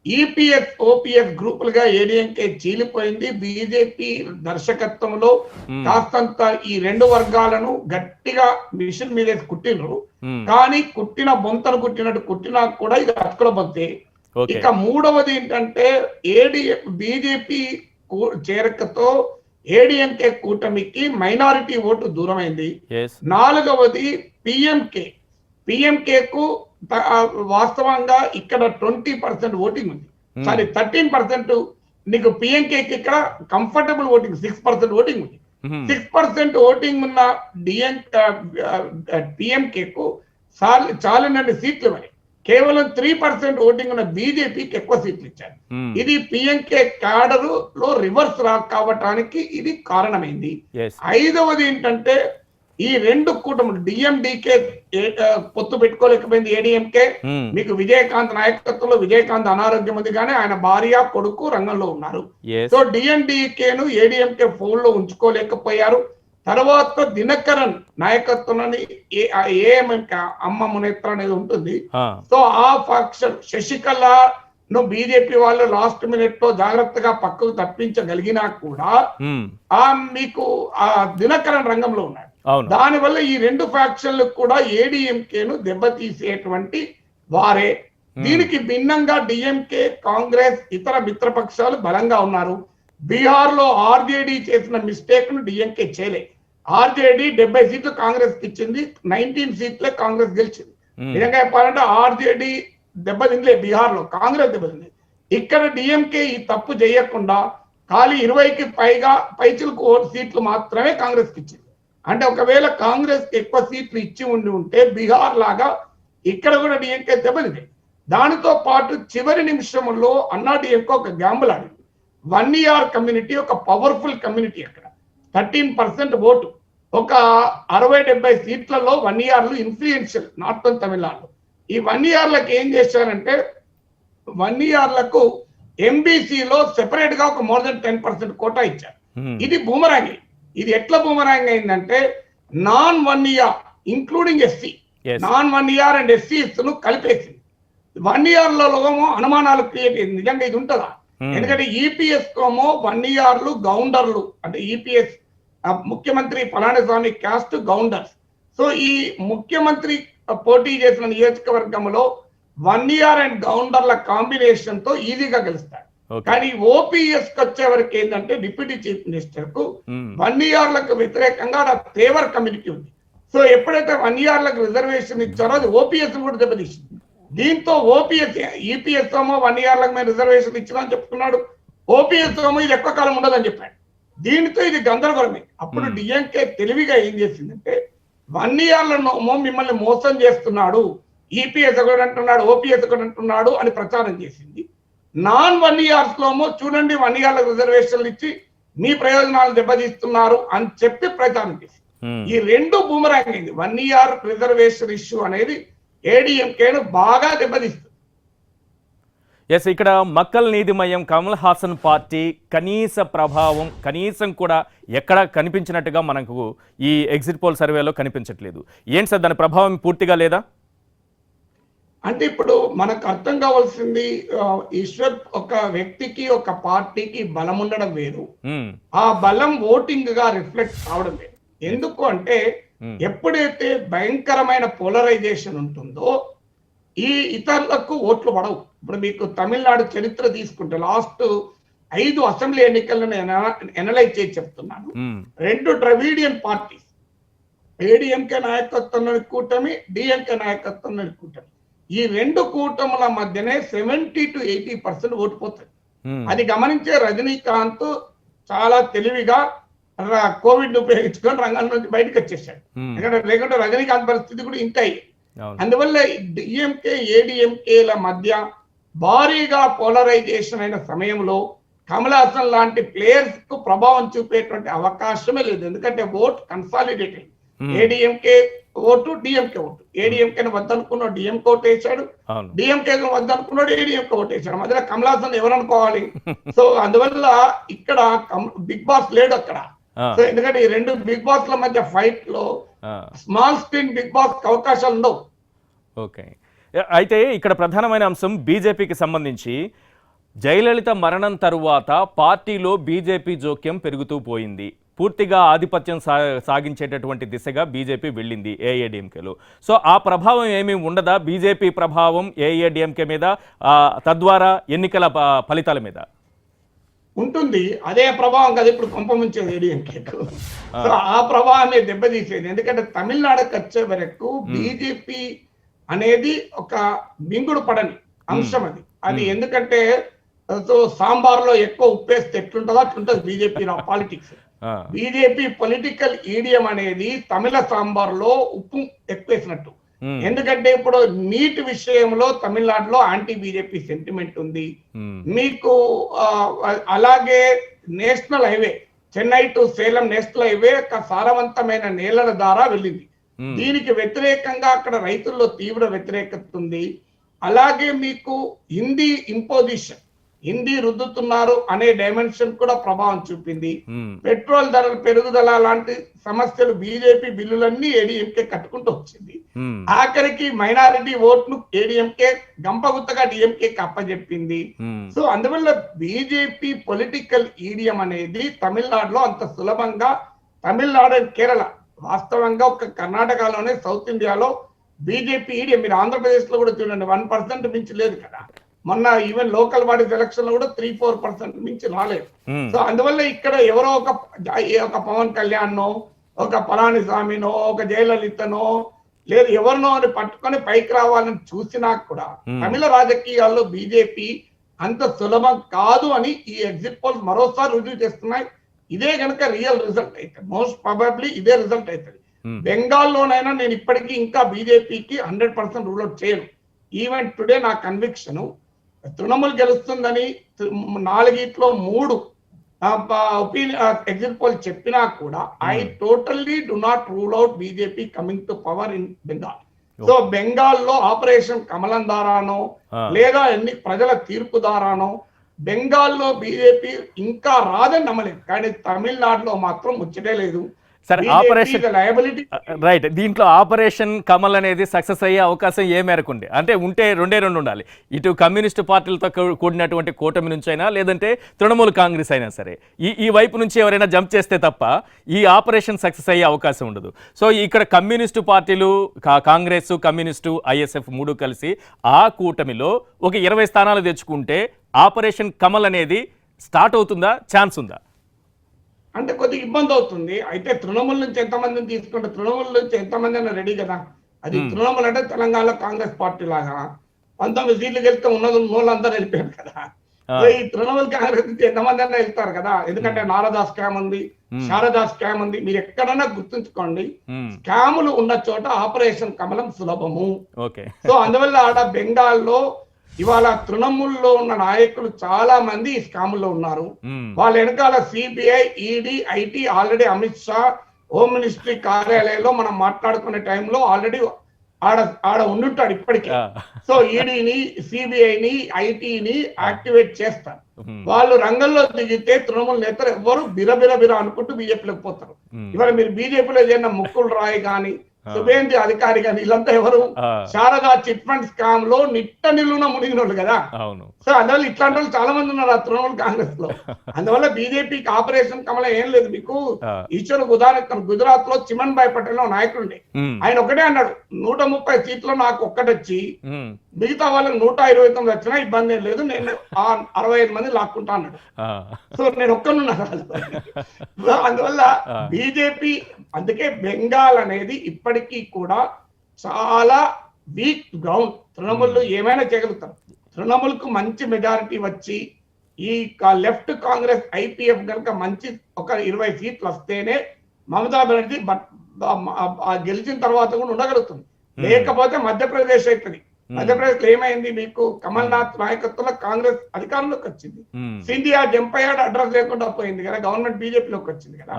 ఈపీఎస్ ఓపీఎస్ గ్రూపులుగా ఏడీఎంకే చీలిపోయింది. బీజేపీ దర్శకత్వంలో కాస్తంత ఈ 2 వర్గాలను గట్టిగా మిషన్ మీద కుట్టినరు. కానీ కుట్టిన బొంతను కుట్టినట్టు కుట్టినా కూడా ఇది అతుకుల బొంతే. ఇక 3వది ఏంటంటే బీజేపీ చేరికతో ఏడీఎంకే కూటమికి మైనారిటీ ఓటు దూరమైంది. 4వది పిఎంకేకు వాస్తవంగా ఇక్కడ 20% ఓటింగ్ ఉంది. సారీ 13%. నీకు పిఎంకేకి ఇక్కడ కంఫర్టబుల్ ఓటింగ్ 6% ఓటింగ్ ఉంది. 6% ఓటింగ్ ఉన్న పిఎంకేకు చాలినన్ని సీట్లు మరి. కేవలం 3% ఓటింగ్ ఉన్న బీజేపీకి ఎక్కువ సీట్లు ఇచ్చారు. ఇది పిఎంకే క్యాడర్ లో రివర్స్ కావటానికి ఇది కారణమైంది. ఐదవది ఏంటంటే ఈ రెండు కూటములు డిఎండికే పొత్తు పెట్టుకోలేకపోయింది. ఏడీఎంకే మీకు విజయకాంత్ నాయకత్వంలో విజయకాంత్ అనారోగ్యం ఉంది కానీ ఆయన భార్య కొడుకు రంగంలో ఉన్నారు. సో డిఎండికేను ఏడీఎంకే ఫోన్ లో ఉంచుకోలేకపోయారు. తర్వాత దినకరన్ నాయకత్వంలోని ఏఎంఎంకే అమ్మ మునేత్ర అనేది ఉంటుంది. సో ఆ ఫాక్షన్ శశికళను బీజేపీ వాళ్ళు లాస్ట్ మినిట్ లో జాగ్రత్తగా పక్కకు తప్పించగలిగినా కూడా మీకు ఆ దినకరన్ రంగంలో ఉన్నాడు. దానివల్ల ఈ రెండు ఫ్యాక్షన్లు కూడా ఏడీఎంకేను దెబ్బతీసేటువంటి వారే. దీనికి భిన్నంగా డిఎంకే, కాంగ్రెస్, ఇతర మిత్రపక్షాలు బలంగా ఉన్నారు. బీహార్ లో ఆర్జేడీ చేసిన మిస్టేక్ ను డిఎంకే చేయలే. ఆర్జేడీ 70 సీట్లు కాంగ్రెస్ కి ఇచ్చింది, 19 సీట్లే కాంగ్రెస్ గెలిచింది. నిజంగా చెప్పాలంటే ఆర్జేడీ దెబ్బతిందిలే, బీహార్ లో కాంగ్రెస్ దెబ్బతింది. ఇక్కడ డిఎంకే ఈ తప్పు చేయకుండా ఖాళీ 20కి పైచిలకు సీట్లు మాత్రమే కాంగ్రెస్ కి ఇచ్చింది. అంటే ఒకవేళ కాంగ్రెస్ ఎక్కువ సీట్లు ఇచ్చి ఉంటే బీహార్ లాగా ఇక్కడ కూడా డిఎంకే దెబ్బతింది. దానితో పాటు చివరి నిమిషంలో అన్నా డిఎంకే ఒక గ్యాంబుల్ ఆడింది. 1 ER కమ్యూనిటీ ఒక పవర్ఫుల్ కమ్యూనిటీ. అక్కడ 13% ఓటు, ఒక 60-70 సీట్లలో 1 ER ఇన్ఫ్లుయెన్షియల్ నార్థన్ తమిళనాడు. ఈ 1 ER లకు ఏం చేశారంటే 1 ER లకు ఎంబీసీలో సెపరేట్ గా ఒక మోర్ దెన్ 10% కోటా ఇచ్చారు. ఇది బూమరాంగ్. ఇది ఎట్లా బూమరాంగ్ అయిందంటే non 1 ER including SC, non 1 ER and ఎస్సీస్ ను కలిపేసింది. 1 ER లో అనుమానాలు క్రియేట్ అయింది. నిజంగా ఇది ఉంటుందా? ఎందుకంటే ఈపీఎస్ కోమో 1 ER గౌండర్లు, అంటే ఈపీఎస్ ముఖ్యమంత్రి పళనిస్వామి క్యాస్ట్ గౌండర్స్. సో ఈ ముఖ్యమంత్రి పోటీ చేసిన నియోజకవర్గంలో 1 ER అండ్ గౌండర్ల కాంబినేషన్ తో ఈజీగా గెలుస్తాడు. కానీ ఓపీఎస్ కి వచ్చే వరకు ఏంటంటే డిప్యూటీ చీఫ్ మినిస్టర్ కు 1 ER లకు వ్యతిరేకంగా తేవర్ కమ్యూనిటీ ఉంది. సో ఎప్పుడైతే 1 ER లకు రిజర్వేషన్ ఇచ్చారో అది ఓపీఎస్ కూడా దెబ్బతీసింది. దీంతో ఓపీఎస్ ఈపీఎస్ ఏమో 1 ER లకు మేము రిజర్వేషన్ ఇచ్చినా చెప్తున్నాడు, ఓపీఎస్ ఏమో ఇది ఎక్కువ కాలం ఉండదని చెప్పాడు. దీనితో ఇది గందరగోళమే. అప్పుడు డిఎంకే తెలివిగా ఏం చేసిందంటే 1 ER లలో మిమ్మల్ని మోసం చేస్తున్నాడు, ఈపీఎస్ ఒకటి అంటున్నాడు, ఓపీఎస్ ఒకటి అంటున్నాడు అని ప్రచారం చేసింది. నాన్ 1 ER లోమో చూడండి 1 ER రిజర్వేషన్లు ఇచ్చి మీ ప్రయోజనాలు దెబ్బతీస్తున్నారు అని చెప్పి ప్రచారం చేసింది. ఈ రెండు బూమరాంగ్ అయింది. 1 ER రిజర్వేషన్ ఇష్యూ అనేది ఏడీఎంకేను బాగా దెబ్బతీస్తుంది. ఎస్, ఇక్కడ మక్కల్ నీతిమయం కమల్ హాసన్ పార్టీ కనీస ప్రభావం కనీసం కూడా ఎక్కడా కనిపించినట్టుగా మనకు ఈ ఎగ్జిట్ పోల్ సర్వేలో కనిపించట్లేదు. ఏంటి సార్ దాని ప్రభావం పూర్తిగా లేదా? అంటే ఇప్పుడు మనకు అర్థం కావాల్సింది, ఈశ్వర్ ఒక వ్యక్తికి ఒక పార్టీకి బలం ఉండడం వేరు, ఆ బలం ఓటింగ్ గా రిఫ్లెక్ట్ కావడం వేరు. ఎందుకు అంటే ఎప్పుడైతే భయంకరమైన పోలరైజేషన్ ఉంటుందో ఈ ఇతరులకు ఓట్లు పడవు. ఇప్పుడు మీకు తమిళనాడు చరిత్ర తీసుకుంటే లాస్ట్ 5 అసెంబ్లీ ఎన్నికలను ఎనలైజ్ చేసి చెప్తున్నాను. 2 ద్రవిడియన్ పార్టీస్, ఏడీఎంకే నాయకత్వంలోని కూటమి, డిఎంకే నాయకత్వంలోని కూటమి, ఈ 2 కూటముల మధ్యనే 70 to 80% ఓటు పోతుంది. అది గమనించే రజనీకాంత్ చాలా తెలివిగా కోవిడ్ ఉపయోగించుకొని రంగం నుంచి బయటకు వచ్చేసాడు. ఎందుకంటే లేకుంటే రజనీకాంత్ పరిస్థితి కూడా ఇంత అయ్యి. అందువల్ల డిఎంకే ఏడీఎంకేల మధ్య భారీగా పోలరైజేషన్ అయిన సమయంలో కమల్ హాసన్ లాంటి ప్లేయర్స్ కు ప్రభావం చూపేటువంటి అవకాశమే లేదు. ఎందుకంటే ఓట్ కన్సాలిడేట్ అయింది. ADMK vote, DMK vote. ADMK వద్దనుకున్నాడు డిఎంకే ఓటు వేశాడు, డిఎంకే వద్దనుకున్నాడు ఏడీఎంకే ఓటు వేశాడు. మధ్యలో కమల్ హాసన్ ఎవరు అనుకోవాలి? సో అందువల్ల ఇక్కడ బిగ్ బాస్ లేడు అక్కడ. సో ఎందుకంటే ఈ 2 బిగ్ బాస్ ల మధ్య ఫైట్ లో స్మాల్ స్క్రీన్ బిగ్ బాస్ అవకాశాలు ఉండవు. ఓకే, అయితే ఇక్కడ ప్రధానమైన అంశం బీజేపీకి సంబంధించి జయలలిత మరణం తరువాత పార్టీలో బీజేపీ జోక్యం పెరుగుతూ పోయింది. పూర్తిగా ఆధిపత్యం సాగించేటటువంటి దిశగా బీజేపీ వెళ్ళింది ఏఐఏడీఎంకేలో. సో ఆ ప్రభావం ఏమీ ఉండదా బీజేపీ ప్రభావం ఏఐఏడీఎంకే మీద, తద్వారా ఎన్నికల ఫలితాల మీద? ఉంటుంది. అదే ప్రభావం కదా ఇప్పుడు కొంపముంచేది ఏడీఎంకేకు. సో ఆ ప్రభావమే దెబ్బతీసేది. ఎందుకంటే తమిళనాడుకి వచ్చే వరకు బీజేపీ అనేది ఒక మింగుడు పడని అంశం అది. అది ఎందుకంటే సో సాంబార్ లో ఎక్కువ ఉప్పేస్తే ఎట్లుంటుందో అట్లుంటది బీజేపీ పాలిటిక్స్. బీజేపీ పొలిటికల్ ఈడియం అనేది తమిళ సాంబార్ లో ఉప్పు ఎక్కువేసినట్టు. ఎందుకంటే ఇప్పుడు నీట్ విషయంలో తమిళనాడులో యాంటీ బీజేపీ సెంటిమెంట్ ఉంది. మీకు అలాగే national highway Chennai to Salem national highway ఒక సారవంతమైన నేలల ద్వారా వెళ్ళింది. దీనికి వ్యతిరేకంగా అక్కడ రైతుల్లో తీవ్ర వ్యతిరేకత ఉంది. అలాగే మీకు హిందీ ఇంపోజిషన్, హిందీ రుద్దుతున్నారు అనే డైమెన్షన్ కూడా ప్రభావం చూపింది. పెట్రోల్ ధరల పెరుగుదల లాంటి సమస్యలు బీజేపీ బిల్లులన్నీ ఏడీఎంకే కట్టుకుంటూ వచ్చింది. ఆఖరికి మైనారిటీ ఓట్లు ఏడీఎంకే గంపగుత్తగా డిఎంకే అప్పచెప్పింది. సో అందువల్ల బీజేపీ పొలిటికల్ ఈడియం అనేది తమిళనాడులో అంత సులభంగా, తమిళనాడు కేరళ వాస్తవంగా ఒక కర్ణాటకలోనే సౌత్ ఇండియాలో బీజేపీ ఈడియం, మీరు ఆంధ్రప్రదేశ్ లో కూడా చూడండి 1% మించి లేదు కదా. మొన్న ఈవెన్ లోకల్ బాడీ ఎలక్షన్ లో కూడా 3-4% మించి రాలేదు. సో అందువల్ల ఇక్కడ ఎవరో ఒక పవన్ కళ్యాణ్నో, ఒక పళనిస్వామినో, ఒక జయలలితనో లేదు ఎవరినో అని పట్టుకొని పైకి రావాలని చూసినా కూడా తమిళ రాజకీయాల్లో బీజేపీ అంత సులభం కాదు అని ఈ ఎగ్జిట్ పోల్స్ మరోసారి రుజువు చేస్తున్నాయి. ఇదే కనుక రియల్ రిజల్ట్ అయితే మోస్ట్ ప్రాబబ్లీ ఇదే రిజల్ట్ అవుతుంది. బెంగాల్లోనైనా నేను ఇప్పటికీ ఇంకా బీజేపీకి 100% రూల్ అవుట్ చేయను. ఈవెన్ టుడే నా కన్విక్షన్ తృణమూల్ గెలుస్తుందని 4 3 ఎగ్జిట్ పోల్ చెప్పినా కూడా I totally do not rule out BJP coming to power in Bengal. So బెంగాల్లో ఆపరేషన్ కమలం ద్వారానో లేదా ఎన్ని ప్రజల తీర్పు ద్వారానో బెంగాల్లో బీజేపీ ఇంకా రాదని నమ్మలేదు. కానీ తమిళనాడులో మాత్రం ముచ్చటే లేదు. సరే, ఆపరేషన్ రైట్, దీంట్లో ఆపరేషన్ కమల్ అనేది సక్సెస్ అయ్యే అవకాశం ఏ మేరకు ఉంది అంటే ఉంటే రెండే ఉండాలి. ఇటు కమ్యూనిస్టు పార్టీలతో కూడినటువంటి కూటమి నుంచి అయినా లేదంటే తృణమూల్ కాంగ్రెస్ అయినా సరే ఈ వైపు నుంచి ఎవరైనా జంప్ చేస్తే తప్ప ఈ ఆపరేషన్ సక్సెస్ అయ్యే అవకాశం ఉండదు. సో ఇక్కడ కమ్యూనిస్టు పార్టీలు కాంగ్రెస్, కమ్యూనిస్టు, ఐఎస్ఎఫ్ 3 కలిసి ఆ కూటమిలో ఒక 20 స్థానాలు తెచ్చుకుంటే ఆపరేషన్ కమల్ అనేది స్టార్ట్ అవుతుందా, ఛాన్స్ ఉందా? అంటే కొద్దిగా ఇబ్బంది అవుతుంది. అయితే తృణమూల్ నుంచి ఎంతమందిని తీసుకుంటే తృణమూల్ నుంచి ఎంతమంది అయినా రెడీ కదా. అది తృణమూల్ అంటే తెలంగాణలో కాంగ్రెస్ పార్టీ లాగా 19 సీట్లు గెలిస్తే ఉన్నోళ్ళందరూ వెళ్ళిపోయారు కదా. ఈ తృణమూల్ కాంగ్రెస్ నుంచి ఎంతమంది అయినా వెళ్తారు కదా. ఎందుకంటే నారదా స్కామ్ ఉంది, శారదా స్కామ్ ఉంది. మీరు ఎక్కడైనా గుర్తుంచుకోండి, స్కాములు ఉన్న చోట ఆపరేషన్ కమలం సులభము. సో అందువల్ల ఆడ బెంగాల్లో ఇవాళ తృణమూల్లో ఉన్న నాయకులు చాలా మంది ఈ స్కాముల్లో ఉన్నారు. వాళ్ళ వెనకాల CBI, ED, IT already Amit Shah home ministry కార్యాలయంలో మనం మాట్లాడుకునే టైంలో ఆల్రెడీ ఆడ ఉండుంటాడు ఇప్పటికే. సో ఈడీని, సిబిఐని, ఐటీని యాక్టివేట్ చేస్తారు. వాళ్ళు రంగంలో దిగితే తృణమూల్ నేతలు ఎవరు బిర అనుకుంటూ బీజేపీలోకి పోతారు. ఇవాళ మీరు బీజేపీలో చేరిన ముక్కుల్ రాయ్ గాని, సుబేంద్ర అధికారి గాని వీళ్ళంతా ఎవరు శారదా చిట్ ఫండ్ స్కామ్ లో నిట్ట నిలువున మునిగినోళ్ళు కదా. సో అందువల్ల ఇట్లాంటి వాళ్ళు చాలా మంది ఉన్నారు ఆ తృణమూల్ కాంగ్రెస్ లో. అందువల్ల బీజేపీకి ఆపరేషన్ కమల ఏం లేదు. మీకు ఈశ్వర్ ఉదాహరణ గుజరాత్ లో చిమన్ భాయ్ పటేల్ నాయకుడు ఆయన ఒకటే అన్నాడు, 130 సీట్లు నాకు ఒక్కటొచ్చి మిగతా వాళ్ళకి 129 వచ్చినా ఇబ్బంది ఏం లేదు, నేను 65 మంది లాక్కుంటా అన్నాడు. సో నేను ఒక్కనున్నా. అందువల్ల బీజేపీ అందుకే బెంగాల్ అనేది ఇప్పటికీ కూడా చాలా వీక్ గ్రౌండ్. తృణమూల్ ఏమైనా చేయగలుగుతారు. తృణమూల్ కు మంచి మెజారిటీ వచ్చి ఈ లెఫ్ట్ కాంగ్రెస్ ఐపీఎఫ్ కనుక మంచి ఒక 20 సీట్లు వస్తేనే మమతా బెనర్జీ గెలిచిన తర్వాత కూడా ఉండగలుగుతుంది. లేకపోతే మధ్యప్రదేశ్ అవుతుంది. మధ్యప్రదేశ్ లో ఏమైంది, మీకు కమల్నాథ్ నాయకత్వంలో కాంగ్రెస్ అధికారంలోకి వచ్చింది. సింధియా జంప్ అయ్యాడు, అడ్రస్ లేకుండా పోయింది కదా, గవర్నమెంట్ బీజేపీలోకి వచ్చింది కదా.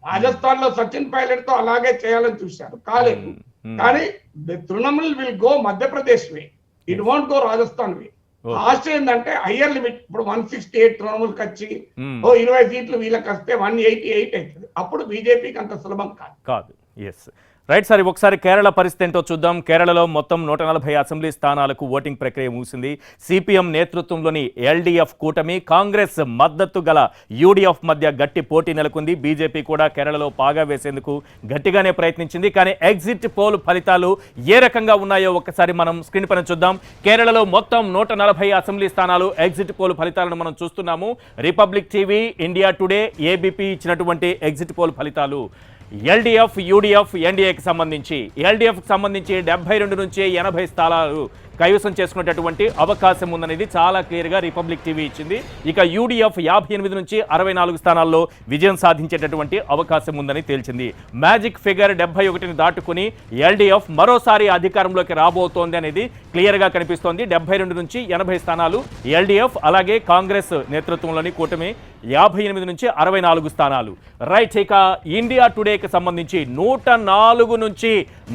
రాజస్థాన్ లో సచిన్ పైలట్ తో అలాగే చేయాలని చూశారు, కాలేదు. కానీ Trinamool will go Madhya Pradesh way, it won't go Rajasthan way. ఆశ ఏంటంటే హయ్యర్ లిమిట్, ఇప్పుడు 168 తృణమూల్కి వచ్చి 20 సీట్లు వీళ్ళకి వస్తే 188 అవుతుంది. అప్పుడు బీజేపీకి అంత సులభం కాదు. ఎస్ రైట్ సార్, ఒకసారి కేరళ పరిస్థితి ఏంటో చూద్దాం. కేరళలో మొత్తం 140 అసెంబ్లీ స్థానాలకు ఓటింగ్ ప్రక్రియ ముగిసింది. సిపిఎం నేతృత్వంలోని ఎల్డీఎఫ్ కూటమి, కాంగ్రెస్ మద్దతు గల యూడీఎఫ్ మధ్య గట్టి పోటీ నెలకొంది. బీజేపీ కూడా కేరళలో పాగా వేసేందుకు గట్టిగానే ప్రయత్నించింది. కానీ ఎగ్జిట్ పోల్ ఫలితాలు ఏ రకంగా ఉన్నాయో ఒక్కసారి మనం స్క్రీన్ పైన చూద్దాం. కేరళలో మొత్తం 140 అసెంబ్లీ స్థానాలు ఎగ్జిట్ పోల్ ఫలితాలను మనం చూస్తున్నాము. Republic TV, India Today, ABP ఇచ్చినటువంటి ఎగ్జిట్ పోల్ ఫలితాలు. ఎల్డీఎఫ్, యూడీఎఫ్, ఎన్డీఏకి సంబంధించి ఎల్డీఎఫ్కి సంబంధించి 72 నుంచి 80 స్థానాలు కైవసం చేసుకునేటటువంటి అవకాశం ఉందనేది చాలా క్లియర్గా రిపబ్లిక్ టీవీ ఇచ్చింది. ఇక యూడిఎఫ్ 58 నుంచి 64 స్థానాల్లో విజయం సాధించేటటువంటి అవకాశం ఉందని తేల్చింది. మ్యాజిక్ ఫిగర్ 71ని దాటుకుని ఎల్డీఎఫ్ మరోసారి అధికారంలోకి రాబోతోంది అనేది క్లియర్గా కనిపిస్తోంది. 72 నుంచి 80 స్థానాలు ఎల్డీఎఫ్, అలాగే కాంగ్రెస్ నేతృత్వంలోని కూటమి 58 నుంచి 64 స్థానాలు. రైట్, ఇక ఇండియా టుడేకి సంబంధించి 104 నుంచి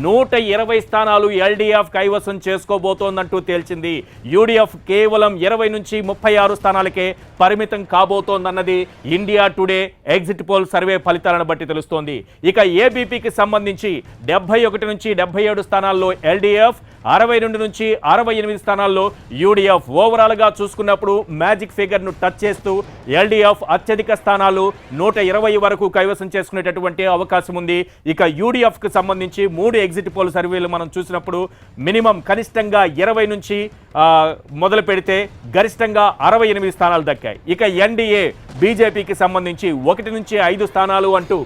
120 స్థానాలు ఎల్డీఎఫ్ కైవసం చేసుకోబోతోందంటూ తేల్చింది. యూడీఎఫ్ కేవలం 20 నుంచి 36 స్థానాలకే పరిమితం కాబోతోందన్నది India Today exit poll survey ఫలితాలను బట్టి తెలుస్తోంది. ఇక ఏబీపీకి సంబంధించి 71 నుంచి 77 స్థానాల్లో ఎల్డీఎఫ్, 62 నుంచి 68 స్థానాల్లో యూడీఎఫ్. ఓవరాల్గా చూసుకున్నప్పుడు మ్యాజిక్ ఫిగర్ను టచ్ చేస్తూ ఎల్డీఎఫ్ అత్యధిక స్థానాలు 120 వరకు కైవసం చేసుకునేటటువంటి అవకాశం ఉంది. ఇక యూడీఎఫ్కి సంబంధించి 3 ఎగ్జిట్ పోల్ సర్వేలు మనం చూసినప్పుడు మినిమం కనిష్టంగా 20 నుంచి మొదలు పెడితే గరిష్టంగా 68 స్థానాలు దక్కాయి. ఇక ఎన్డీఏ బీజేపీకి సంబంధించి 1 నుంచి 5 స్థానాలు అంటూ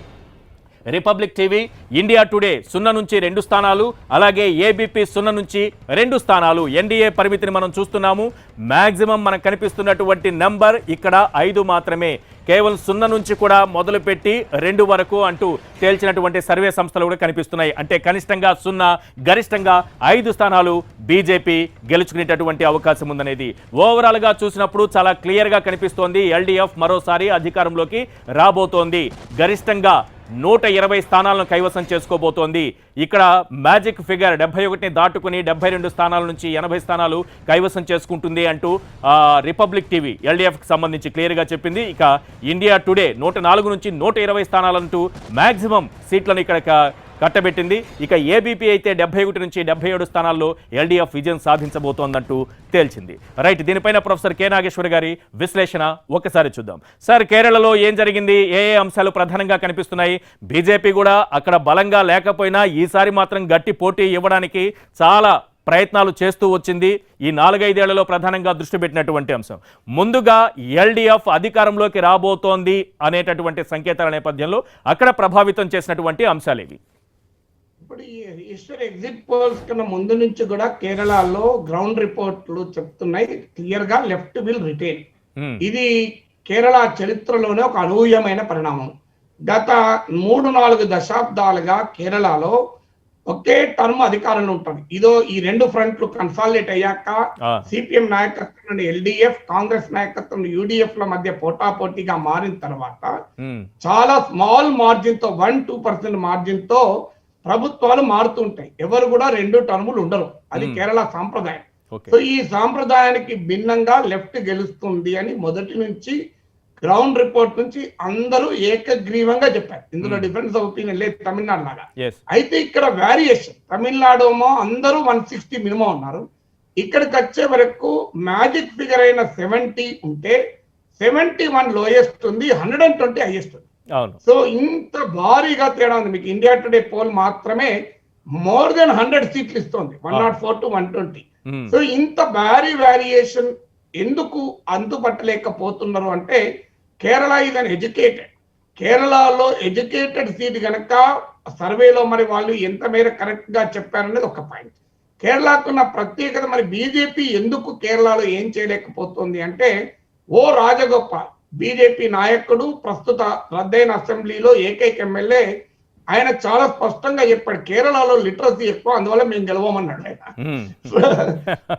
రిపబ్లిక్ టీవీ, ఇండియా టుడే 0 నుంచి 2 స్థానాలు, అలాగే ఏబీపీ 0 నుంచి 2 స్థానాలు. ఎన్డీఏ పరిమితిని మనం చూస్తున్నాము. మ్యాక్సిమం మనకు కనిపిస్తున్నటువంటి నెంబర్ ఇక్కడ 5 మాత్రమే. కేవలం 0 నుంచి కూడా మొదలుపెట్టి 2 వరకు అంటూ తేల్చినటువంటి సర్వే సంస్థలు కూడా కనిపిస్తున్నాయి. అంటే కనిష్టంగా 0, గరిష్టంగా 5 స్థానాలు బీజేపీ గెలుచుకునేటటువంటి అవకాశం ఉందనేది ఓవరాల్గా చూసినప్పుడు చాలా క్లియర్గా కనిపిస్తోంది. ఎల్డీఎఫ్ మరోసారి అధికారంలోకి రాబోతోంది. గరిష్టంగా 120 స్థానాలను కైవసం చేసుకోబోతోంది. ఇక్కడ మ్యాజిక్ ఫిగర్ 71ని దాటుకుని 72 స్థానాల నుంచి 80 స్థానాలు కైవసం చేసుకుంటుంది అంటూ రిపబ్లిక్ టీవీ ఎల్డీఎఫ్కి సంబంధించి క్లియర్గా చెప్పింది. ఇక ఇండియా టుడే 104 నుంచి 120 స్థానాలంటూ మ్యాక్సిమం సీట్లను ఇక్కడ కట్టబెట్టింది. ఇక ఏబీపీ అయితే 71 నుంచి 77 స్థానాల్లో ఎల్డీఎఫ్ విజయం సాధించబోతోందంటూ తేల్చింది. రైట్, దీనిపైన ప్రొఫెసర్ కె నాగేశ్వర్ గారి విశ్లేషణ ఒకసారి చూద్దాం. సార్, కేరళలో ఏం జరిగింది, ఏ అంశాలు ప్రధానంగా కనిపిస్తున్నాయి? బీజేపీ కూడా అక్కడ బలంగా లేకపోయినా ఈసారి మాత్రం గట్టి పోటీ ఇవ్వడానికి చాలా ప్రయత్నాలు చేస్తూ వచ్చింది. ఈ 4-5 ఏళ్లలో ప్రధానంగా దృష్టి పెట్టినటువంటి అంశం ముందుగా ఎల్డీఎఫ్ అధికారంలోకి రాబోతోంది అనేటటువంటి సంకేతాల నేపథ్యంలో అక్కడ ప్రభావితం చేసినటువంటి అంశాలేవి? ఇప్పుడు ఈ ఈస్టర్ ఎగ్జిట్ పోల్స్ కన్నా ముందు నుంచి కూడా కేరళలో గ్రౌండ్ రిపోర్ట్లు చెప్తున్నాయి క్లియర్ గా లెఫ్ట్ విల్ రిటైన్. ఇది కేరళ చరిత్రలోనే ఒక అనూహ్యమైన పరిణామం. గత 3-4 దశాబ్దాలుగా కేరళలో ఒకే టర్మ్ అధికారంలో ఉంటుంది. ఇదో ఈ 2 ఫ్రంట్లు కన్సాలిడేట్ అయ్యాక సిపిఎం నాయకత్వం ఎల్డీఎఫ్, కాంగ్రెస్ నాయకత్వం యూడీఎఫ్ ల మధ్య పోటాపోటీగా మారిన తర్వాత చాలా స్మాల్ మార్జిన్ తో 1-2% మార్జిన్ తో ప్రభుత్వాలు మారుతుంటాయి. ఎవరు కూడా 2 టర్ములు ఉండరు. అది కేరళ సాంప్రదాయం. సో ఈ సాంప్రదాయానికి భిన్నంగా లెఫ్ట్ గెలుస్తుంది అని మొదటి నుంచి గ్రౌండ్ రిపోర్ట్ నుంచి అందరూ ఏకగ్రీవంగా చెప్పారు. ఇందులో డిఫరెన్స్ ఆఫ్ ఒపీనియన్ లేదు తమిళనాడు లాగా. అయితే ఇక్కడ వేరియేషన్, తమిళనాడు అందరూ 160 మినిమం ఉన్నారు. ఇక్కడికి వచ్చే వరకు మ్యాజిక్ ఫిగర్ అయిన 70 ఉంటే 71 లోయెస్ట్ ఉంది, 120 హైయెస్ట్ ఉంది. సో ఇంత భారీగా తేడా ఉంది. మీకు ఇండియా టుడే పోల్ మాత్రమే మోర్ దెన్ 100 సీట్లు ఇస్తుంది, 104 to 120. సో ఇంత భారీ వేరియేషన్ ఎందుకు అంతుపట్టలేకపోతున్నారు అంటే కేరళ ఈజ్ అన్ ఎడ్యుకేటెడ్. కేరళలో ఎడ్యుకేటెడ్ సీట్ కనుక సర్వేలో మరి వాళ్ళు ఎంత మేర కరెక్ట్ గా చెప్పారనేది ఒక పాయింట్. కేరళకున్న ప్రత్యేకత మరి బీజేపీ ఎందుకు కేరళలో ఏం చేయలేకపోతుంది అంటే ఓ రాజగోపాల్ బీజేపీ నాయకుడు, ప్రస్తుత రద్దయిన అసెంబ్లీలో ఏకైక ఎమ్మెల్యే, ఆయన చాలా స్పష్టంగా చెప్పాడు కేరళలో లిటరసీ ఎక్కువ, అందువల్ల మేము గెలవమన్నాడు. ఆయన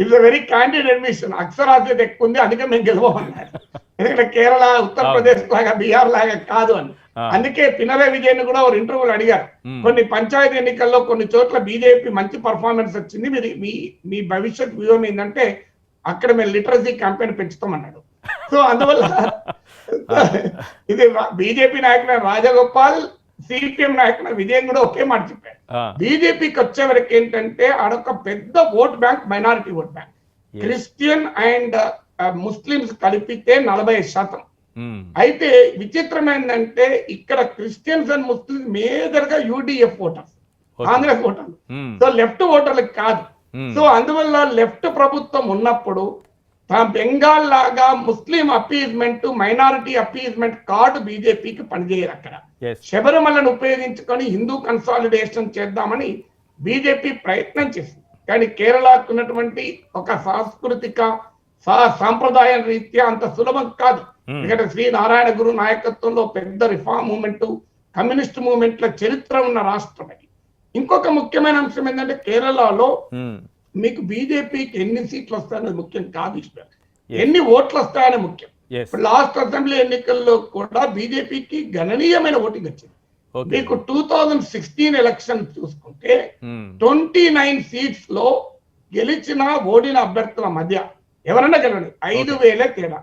ఇట్స్ వెరీ క్యాండిడ్ అడ్మిషన్. అక్షరాస్యత ఎక్కువ ఉంది, అందుకే మేము గెలవమన్నాడు. ఎందుకంటే కేరళ ఉత్తరప్రదేశ్ లాగా బీహార్ లాగా కాదు అని. అందుకే పినరయ్ విజయన్ కూడా ఒక ఇంటర్వ్యూలు అడిగారు, కొన్ని పంచాయతీ ఎన్నికల్లో కొన్ని చోట్ల బీజేపీ మంచి పర్ఫార్మెన్స్ వచ్చింది, మీరు మీ భవిష్యత్ వ్యూహం ఏంటంటే అక్కడ మేము లిటరసీ క్యాంపెయిన్ పెంచుతామన్నాడు. సో అందువల్ల ఇది బీజేపీ నాయకుడు రాజగోపాల్, సిపిఎం నాయకుడు విజయన్ కూడా ఒకే మాట చెప్పారు. బీజేపీకి వచ్చే వరకు ఏంటంటే ఆడొక పెద్ద vote bank, minority vote bank. Christian and Muslims కలిపితే 40%. అయితే విచిత్రం ఏంటంటే ఇక్కడ క్రిస్టియన్స్ అండ్ ముస్లిమ్స్ మేజర్ గా యూడిఎఫ్ ఓటర్స్, కాంగ్రెస్ ఓటర్లు. సో లెఫ్ట్ ఓటర్లకు కాదు. సో అందువల్ల లెఫ్ట్ ప్రభుత్వం ఉన్నప్పుడు బెంగాల్ లాగా ముస్లిం అపీజ్మెంట్, మైనారిటీ అపీజ్మెంట్ కార్డు బీజేపీకి పనిచేయరు. అక్కడ శబరిమలను ఉపయోగించుకొని హిందూ కన్సాలిడేషన్ చేద్దామని బీజేపీ ప్రయత్నం చేసింది. కానీ కేరళకు ఉన్నటువంటి ఒక సాంస్కృతిక సాంప్రదాయ రీత్యా అంత సులభం కాదు. ఎందుకంటే శ్రీ నారాయణ గురు నాయకత్వంలో పెద్ద రిఫార్మ్ మూవ్మెంట్, కమ్యూనిస్ట్ మూవ్మెంట్ల చరిత్ర ఉన్న రాష్ట్రం అది. ఇంకొక ముఖ్యమైన అంశం ఏంటంటే కేరళలో మీకు బీజేపీకి ఎన్ని సీట్లు వస్తాయనేది ముఖ్యం కాదు, ఎన్ని ఓట్లు వస్తాయని ముఖ్యం. ఇప్పుడు లాస్ట్ అసెంబ్లీ ఎన్నికల్లో కూడా బీజేపీకి గణనీయమైన ఓటింగ్ వచ్చింది. మీకు 2016 ఎలక్షన్ చూసుకుంటే 29 సీట్స్ లో గెలిచిన ఓడిన అభ్యర్థుల మధ్య ఎవరైనా గెలవండి 5,000 తేడా.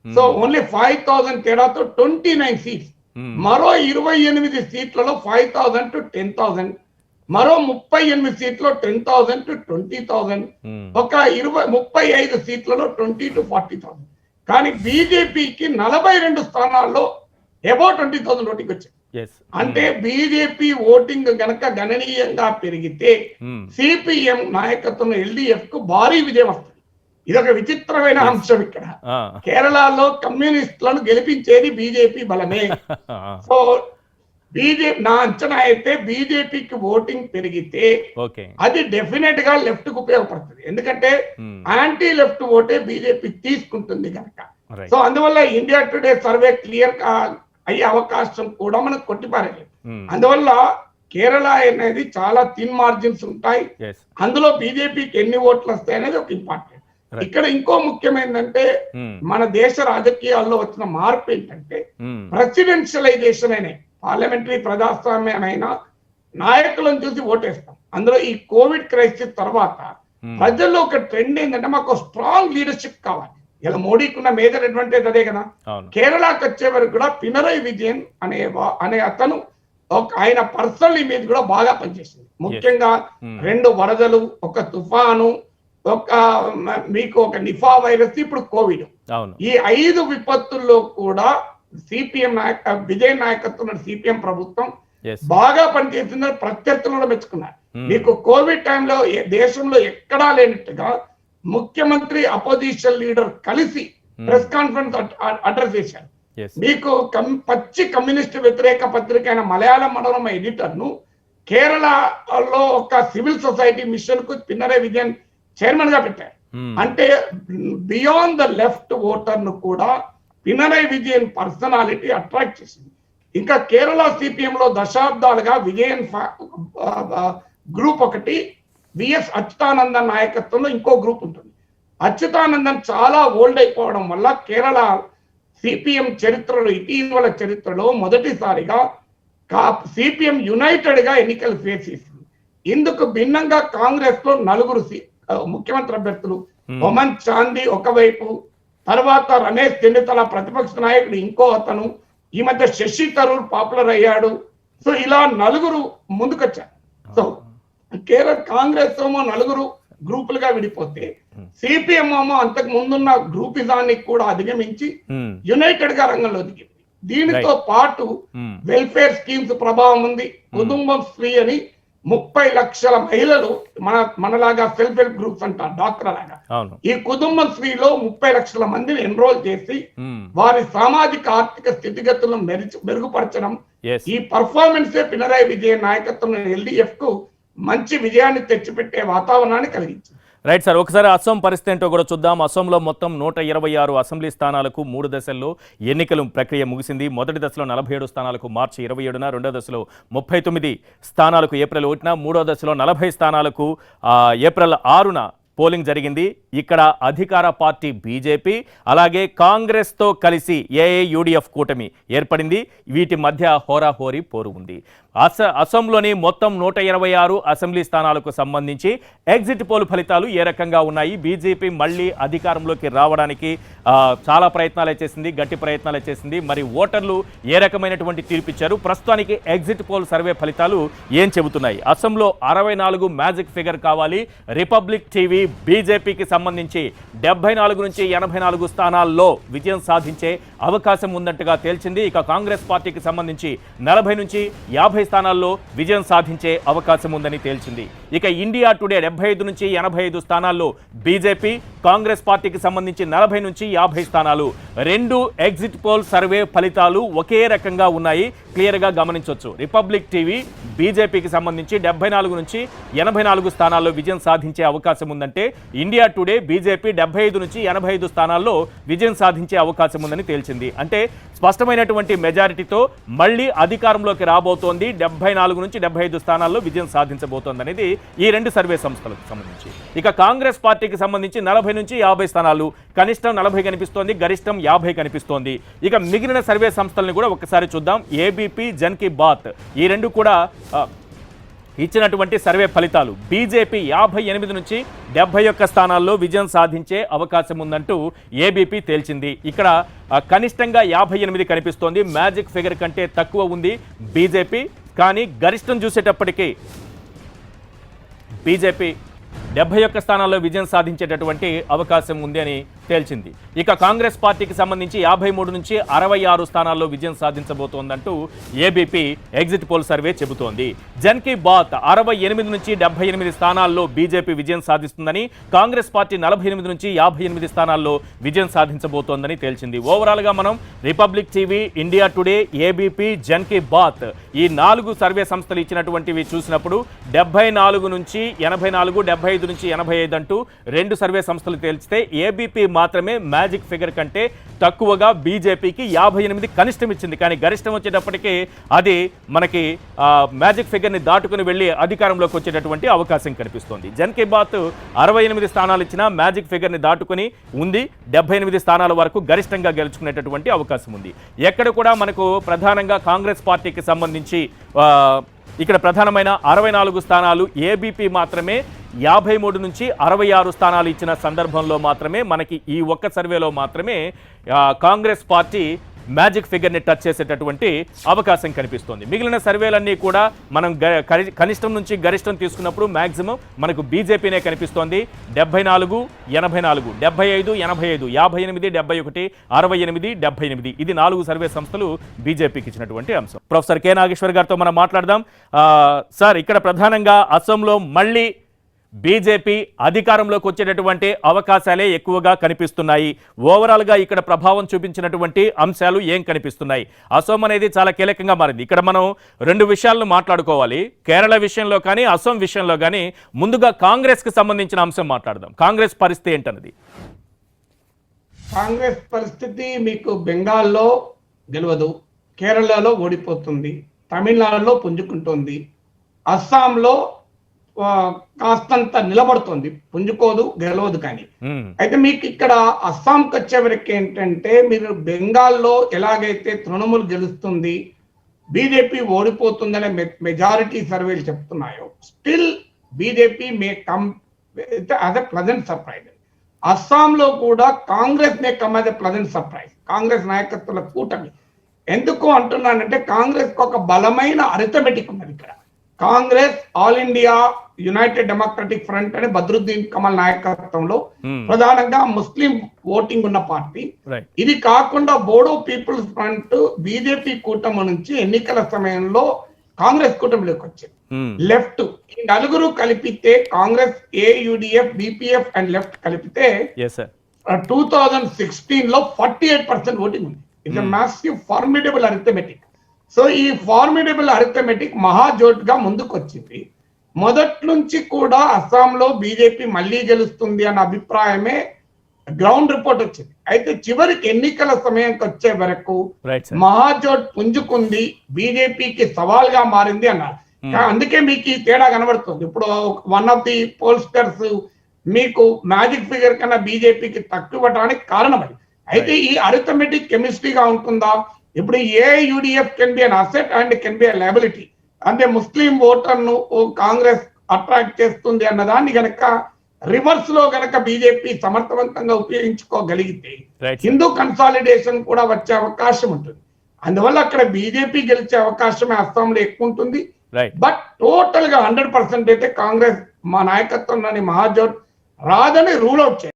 సో ఓన్లీ 5,000 తేడాతో 29 సీట్స్. మరో 28 సీట్లలో 5,000 to 10,000, మరో 38 సీట్లో 10,000 to 20,000, ఒక 35 సీట్లలో 20 to 40,000. కానీ బీజేపీకి 42 స్థానాల్లో అబౌట్ 20,000 ఓటింగ్ వచ్చింది. అంటే బీజేపీ ఓటింగ్ గనక గణనీయంగా పెరిగితే సిపిఎం నాయకత్వం ఎల్డిఎఫ్ కు భారీ విజయం వస్తుంది. ఇదొక విచిత్రమైన అంశం. ఇక్కడ కేరళలో కమ్యూనిస్టులను గెలిపించేది బీజేపీ బలమే. సో బీజేపీ నా అంచనా అయితే బీజేపీకి ఓటింగ్ పెరిగితే అది డెఫినెట్ గా లెఫ్ట్ కు ఉపయోగపడుతుంది. ఎందుకంటే యాంటీ లెఫ్ట్ ఓటే బీజేపీ తీసుకుంటుంది కనుక. సో అందువల్ల ఇండియా టుడే సర్వే క్లియర్ అయ్యే అవకాశం కూడా మనకు కొట్టిపారేది. అందువల్ల కేరళ అనేది చాలా థిన్ మార్జిన్స్ ఉంటాయి. అందులో బీజేపీకి ఎన్ని ఓట్లు వస్తాయి అనేది ఒక ఇంపార్టెంట్. ఇక్కడ ఇంకో ముఖ్యమైనదంటే మన దేశ రాజకీయాల్లో వచ్చిన మార్పు ఏంటంటే ప్రెసిడెన్షియలైజేషన్ అయిన పార్లమెంటరీ ప్రజాస్వామ్యమైన నాయకులను చూసి ఓటేస్తాం. అందులో ఈ కోవిడ్ క్రైసిస్ తర్వాత ప్రజల్లో ఒక ట్రెండ్ ఏంటంటే మాకు స్ట్రాంగ్ లీడర్షిప్ కావాలి. ఇలా మోడీకి ఉన్న మేజర్ అడ్వాంటేజ్ అదే కదా. కేరళకు వచ్చే వరకు కూడా పినరయ్ విజయన్ అనే అతను ఆయన పర్సనల్ ఇమేజ్ కూడా బాగా పనిచేసింది. ముఖ్యంగా 2 వరదలు, ఒక తుఫాను, మీకు ఒక నిఫా వైరస్, ఇప్పుడు కోవిడ్, ఈ 5 విపత్తుల్లో కూడా సిపిఎం విజయ్ నాయకత్వం సిపిఎం ప్రభుత్వం బాగా పనిచేసిందని ప్రత్యర్థులు మెచ్చుకున్నారు. మీకు కోవిడ్ టైంలో దేశంలో ఎక్కడా లేనట్టుగా ముఖ్యమంత్రి అపోజిషన్ లీడర్ కలిసి ప్రెస్ కాన్ఫరెన్స్ అడ్రస్ చేశారు. మీకు పచ్చి కమ్యూనిస్ట్ వ్యతిరేక పత్రిక అయిన మలయాళం మనోరమ ఎడిటర్ ను కేరళలో ఒక సివిల్ సొసైటీ మిషన్ కు పినరయ్ విజయన్ చైర్మన్ గా పెట్టారు. అంటే బియాండ్ ద లెఫ్ట్ ఓటర్ ను కూడా పినరయ్ విజయన్ పర్సనాలిటీ అట్రాక్ట్ చేసింది. ఇంకా కేరళ సిపిఎం లో దశాబ్దాలుగా విజయన్ గ్రూప్ ఒకటి, విఎస్ అచ్యుతానందన్ నాయకత్వంలో ఇంకో గ్రూప్ ఉంటుంది. అచ్యుతానందన్ చాలా ఓల్డ్ అయిపోవడం వల్ల కేరళ సిపిఎం చరిత్రలో ఇటీవల చరిత్రలో మొదటిసారిగా సిపిఎం యునైటెడ్ గా ఎన్నికలు ఫేస్ చేసింది. ఇందుకు భిన్నంగా కాంగ్రెస్ లో 4 ముఖ్యమంత్రి అభ్యర్థులు, ఒమన్ చాందీ ఒకవైపు, తర్వాత రమేష్ తెన్నితల ప్రతిపక్ష నాయకుడు ఇంకో అతను, ఈ మధ్య శశి థరూర్ పాపులర్ అయ్యాడు. సో ఇలా 4 ముందుకొచ్చారు. సో కేరళ కాంగ్రెస్ ఏమో 4 గ్రూపులుగా విడిపోతే సిపిఎం ఏమో అంతకు ముందున్న గ్రూపిజాన్ని కూడా అధిగమించి యునైటెడ్ గా రంగంలో దిగింది. దీనితో పాటు వెల్ఫేర్ స్కీమ్స్ ప్రభావం ఉంది. కుటుంబం శ్రీ అని 30 లక్షల మహిళలు మనలాగా సెల్ఫ్ హెల్ప్ గ్రూప్స్ అంటారు, డాక్టర్ లాగా. ఈ కుటుంబం శ్రీలో 30 లక్షల మందిని ఎన్రోల్ చేసి వారి సామాజిక ఆర్థిక స్థితిగతులను మెరుగుపరచడం, ఈ పర్ఫార్మెన్సే పినరయ్ విజయన్ నాయకత్వం ఎల్డిఎఫ్ కు మంచి విజయాన్ని తెచ్చిపెట్టే వాతావరణాన్ని కలిగించింది. రైట్ సార్, ఒకసారి అస్సాం పరిస్థితి ఏంటో కూడా చూద్దాం. అస్సాంలో మొత్తం 126 అసెంబ్లీ స్థానాలకు 3 దశల్లో ఎన్నికల ప్రక్రియ ముగిసింది. మొదటి దశలో 47 స్థానాలకు మార్చి 27న, రెండో దశలో 39 స్థానాలకు ఏప్రిల్ 1న, మూడో దశలో 40 స్థానాలకు ఏప్రిల్ 6న పోలింగ్ జరిగింది. ఇక్కడ అధికార పార్టీ బీజేపీ అలాగే కాంగ్రెస్తో కలిసి ఏఐయుడిఎఫ్ కూటమి ఏర్పడింది. వీటి మధ్య హోరాహోరీ పోరు ఉంది. అసోంలోని మొత్తం 126 అసెంబ్లీ స్థానాలకు సంబంధించి ఎగ్జిట్ పోల్ ఫలితాలు ఏ రకంగా ఉన్నాయి? బీజేపీ మళ్ళీ అధికారంలోకి రావడానికి చాలా ప్రయత్నాలు చేసింది, గట్టి ప్రయత్నాలు చేసింది. మరి ఓటర్లు ఏ రకమైనటువంటి తీర్పిచ్చారు? ప్రస్తుతానికి ఎగ్జిట్ పోల్ సర్వే ఫలితాలు ఏం చెబుతున్నాయి? అసోంలో 64 మ్యాజిక్ ఫిగర్ కావాలి. రిపబ్లిక్ టీవీ బీజేపీకి సంబంధించి 74 నుంచి 84 స్థానాల్లో విజయం సాధించే అవకాశం ఉన్నట్టుగా తేల్చింది. ఇక కాంగ్రెస్ పార్టీకి సంబంధించి 40 నుంచి 50 స్థానాల్లో విజయం సాధించే అవకాశం ఉందని తేల్చింది. ఇక ఇండియా టుడే 75 నుంచి 85 స్థానాల్లో బీజేపీ, కాంగ్రెస్ పార్టీకి సంబంధించి 40 నుంచి 50 స్థానాలు. రెండు ఎగ్జిట్ పోల్ సర్వే ఫలితాలు ఒకే రకంగా ఉన్నాయి, క్లియర్గా గమనించవచ్చు. రిపబ్లిక్ టీవీ బీజేపీకి సంబంధించి 74 నుంచి 84 స్థానాల్లో విజయం సాధించే అవకాశం ఉందంటే, ఇండియా టుడే బీజేపీ 75 నుంచి 85 స్థానాల్లో విజయం సాధించే అవకాశం ఉందని తేల్చింది. అంటే స్పష్టమైనటువంటి మెజారిటీతో మళ్ళీ అధికారంలోకి రాబోతోంది, 74 నుంచి 75 స్థానాల్లో విజయం సాధించబోతోంది అనేది ఈ రెండు సర్వే సంస్థలకు సంబంధించి. ఇక కాంగ్రెస్ పార్టీకి సంబంధించి 40 నుంచి 50 స్థానాలు, కనిష్టం 40 కనిపిస్తోంది, గరిష్టం 50 కనిపిస్తోంది. ఇక మిగిలిన సర్వే సంస్థలను కూడా ఒకసారి చూద్దాం. ఏబీపీ, జన్ కీ బాత్ ఈ రెండు కూడా ఇచ్చినటువంటి సర్వే ఫలితాలు. బీజేపీ 58 నుంచి 71 స్థానాల్లో విజయం సాధించే అవకాశం ఉందంటూ ఏబీపీ తేల్చింది. ఇక్కడ కనిష్టంగా 58 కనిపిస్తోంది, మ్యాజిక్ ఫిగర్ కంటే తక్కువ ఉంది బీజేపీ. కానీ గరిష్టం చూసేటప్పటికీ బీజేపీ 71 స్థానాల్లో విజయం సాధించేటటువంటి అవకాశం ఉంది అని తేల్చింది. ఇక కాంగ్రెస్ పార్టీకి సంబంధించి 53 నుంచి 66 స్థానాల్లో విజయం సాధించబోతోందంటూ ఏబీపీ ఎగ్జిట్ పోల్ సర్వే చెబుతోంది. జన్ కీ బాత్ 68 నుంచి 78 స్థానాల్లో బీజేపీ విజయం సాధిస్తుందని, కాంగ్రెస్ పార్టీ 48 నుంచి 58 స్థానాల్లో విజయం సాధించబోతోందని తేల్చింది. ఓవరాల్గా మనం Republic TV, India Today, ABP, Jan Ki Baat ఈ 4 సర్వే సంస్థలు ఇచ్చినటువంటివి చూసినప్పుడు 74 నుంచి 84, 75 నుంచి 85 అంటూ రెండు సర్వే సంస్థలు తేల్చితే, ఏబీపీ మాత్రమే మ్యాజిక్ ఫిగర్ కంటే తక్కువగా బీజేపీకి 58 కనిష్టం ఇచ్చింది. కానీ గరిష్టం వచ్చేటప్పటికీ అది మనకి మ్యాజిక్ ఫిగర్ని దాటుకుని వెళ్ళి అధికారంలోకి వచ్చేటటువంటి అవకాశం కనిపిస్తోంది. జన్ కీ బాత్ 68 స్థానాలు ఇచ్చినా మ్యాజిక్ ఫిగర్ని దాటుకుని ఉంది, 78 స్థానాల వరకు గరిష్టంగా గెలుచుకునేటటువంటి అవకాశం ఉంది. ఎక్కడ కూడా మనకు ప్రధానంగా కాంగ్రెస్ పార్టీకి సంబంధించి ఇక్కడ ప్రధానమైన 64 స్థానాలు, ఏబీపీ మాత్రమే 53 నుంచి 66 స్థానాలు ఇచ్చిన సందర్భంలో మాత్రమే మనకి ఈ ఒక్క సర్వేలో మాత్రమే కాంగ్రెస్ పార్టీ మ్యాజిక్ ఫిగర్ని టచ్ చేసేటటువంటి అవకాశం కనిపిస్తోంది. మిగిలిన సర్వేలన్నీ కూడా మనం కనిష్టం నుంచి గరిష్టం తీసుకున్నప్పుడు మ్యాక్సిమం మనకు బీజేపీనే కనిపిస్తోంది. 74, 84, 75, 85, 58, 71, 68, 78 ఇది 4 సర్వే సంస్థలు బీజేపీకి ఇచ్చినటువంటి అంశం. ప్రొఫెసర్ కె నాగేశ్వర్ గారితో మనం మాట్లాడదాం. సార్, ఇక్కడ ప్రధానంగా అస్సాంలో మళ్ళీ బీజేపీ అధికారంలోకి వచ్చేటటువంటి అవకాశాలే ఎక్కువగా కనిపిస్తున్నాయి. ఓవరాల్గా ఇక్కడ ప్రభావం చూపించినటువంటి అంశాలు ఏం కనిపిస్తున్నాయి? అసోం అనేది చాలా కీలకంగా మారింది. ఇక్కడ మనం రెండు విషయాలను మాట్లాడుకోవాలి. కేరళ విషయంలో కానీ, అసోం విషయంలో కానీ ముందుగా కాంగ్రెస్కి సంబంధించిన అంశం మాట్లాడదాం. కాంగ్రెస్ పరిస్థితి ఏంటన్నది. కాంగ్రెస్ పరిస్థితి మీకు బెంగాల్లో గెలవదు, కేరళలో ఓడిపోతుంది, తమిళనాడులో పుంజుకుంటుంది, అస్సాంలో కాస్తంత నిలబడుతుంది, పుంజుకోదు, గెలవదు. కానీ అయితే మీకు ఇక్కడ అస్సాంకి వచ్చేవరకు ఏంటంటే, మీరు బెంగాల్లో ఎలాగైతే తృణమూల్ గెలుస్తుంది, బీజేపీ ఓడిపోతుందనే మెజారిటీ సర్వేలు చెప్తున్నాయో, still BJP may come as a pleasant surprise. అస్సాంలో కూడా Congress may come as a pleasant surprise. Congress నాయకత్వాల కూటమి. ఎందుకు అంటున్నానంటే, కాంగ్రెస్ కు ఒక బలమైన అరిథమెటిక్ ఉన్నది ఇక్కడ. Congress all India United democratic front అనే బద్రుద్దీన్ కమల్ నాయకత్వంలో ప్రధానంగా ముస్లిం ఓటింగ్ ఉన్న పార్టీ. ఇది కాకుండా బోడో పీపుల్స్ ఫ్రంట్ బీజేపీ కూటమి నుంచి ఎన్నికల సమయంలో కాంగ్రెస్ కూటమిలోకి వచ్చింది. లెఫ్ట్ ఈ నలుగురు కలిపితే, Congress, AUDF, BPF and left కలిపితే 2016 లో 48% ఓటింగ్ ఉంది. It's a massive formidable arithmetic. So ఈ ఫార్మిడబుల్ అరిథమెటిక్ మహాజోట్ గా ముందుకు వచ్చింది. మొదటి నుంచి కూడా అస్సాంలో బీజేపీ మళ్లీ గెలుస్తుంది అన్న అభిప్రాయమే గ్రౌండ్ రిపోర్ట్ వచ్చింది. అయితే చివరికి ఎన్నికల సమయంకి వచ్చే వరకు మహాజోట్ పుంజుకుంది, బీజేపీకి సవాల్గా మారింది అన్నారు. అందుకే మీకు ఈ తేడా కనబడుతుంది. ఇప్పుడు వన్ ఆఫ్ ది పోల్స్టర్స్ మీకు మ్యాజిక్ ఫిగర్ కన్నా బీజేపీకి తక్కువ ఇవ్వడానికి కారణం అది. అయితే ఈ అరిథమెటిక్ కెమిస్ట్రీగా ఉంటుందా? ఇప్పుడు AUDF can be an asset and can be a liability. అంటే ముస్లిం ఓటర్ను కాంగ్రెస్ అట్రాక్ట్ చేస్తుంది అన్నదాన్ని గనక రివర్స్ లో గనక బీజేపీ సమర్థవంతంగా ఉపయోగించుకోగలిగితే హిందూ కన్సాలిడేషన్ కూడా వచ్చే అవకాశం ఉంటుంది. అందువల్ల అక్కడ బీజేపీ గెలిచే అవకాశమే అస్సాంలో ఎక్కువ ఉంటుంది. బట్ టోటల్ గా 100% అయితే కాంగ్రెస్ మా నాయకత్వంలోని మహాజోట్ రాదని రూల్ అవుట్ చేయాలి.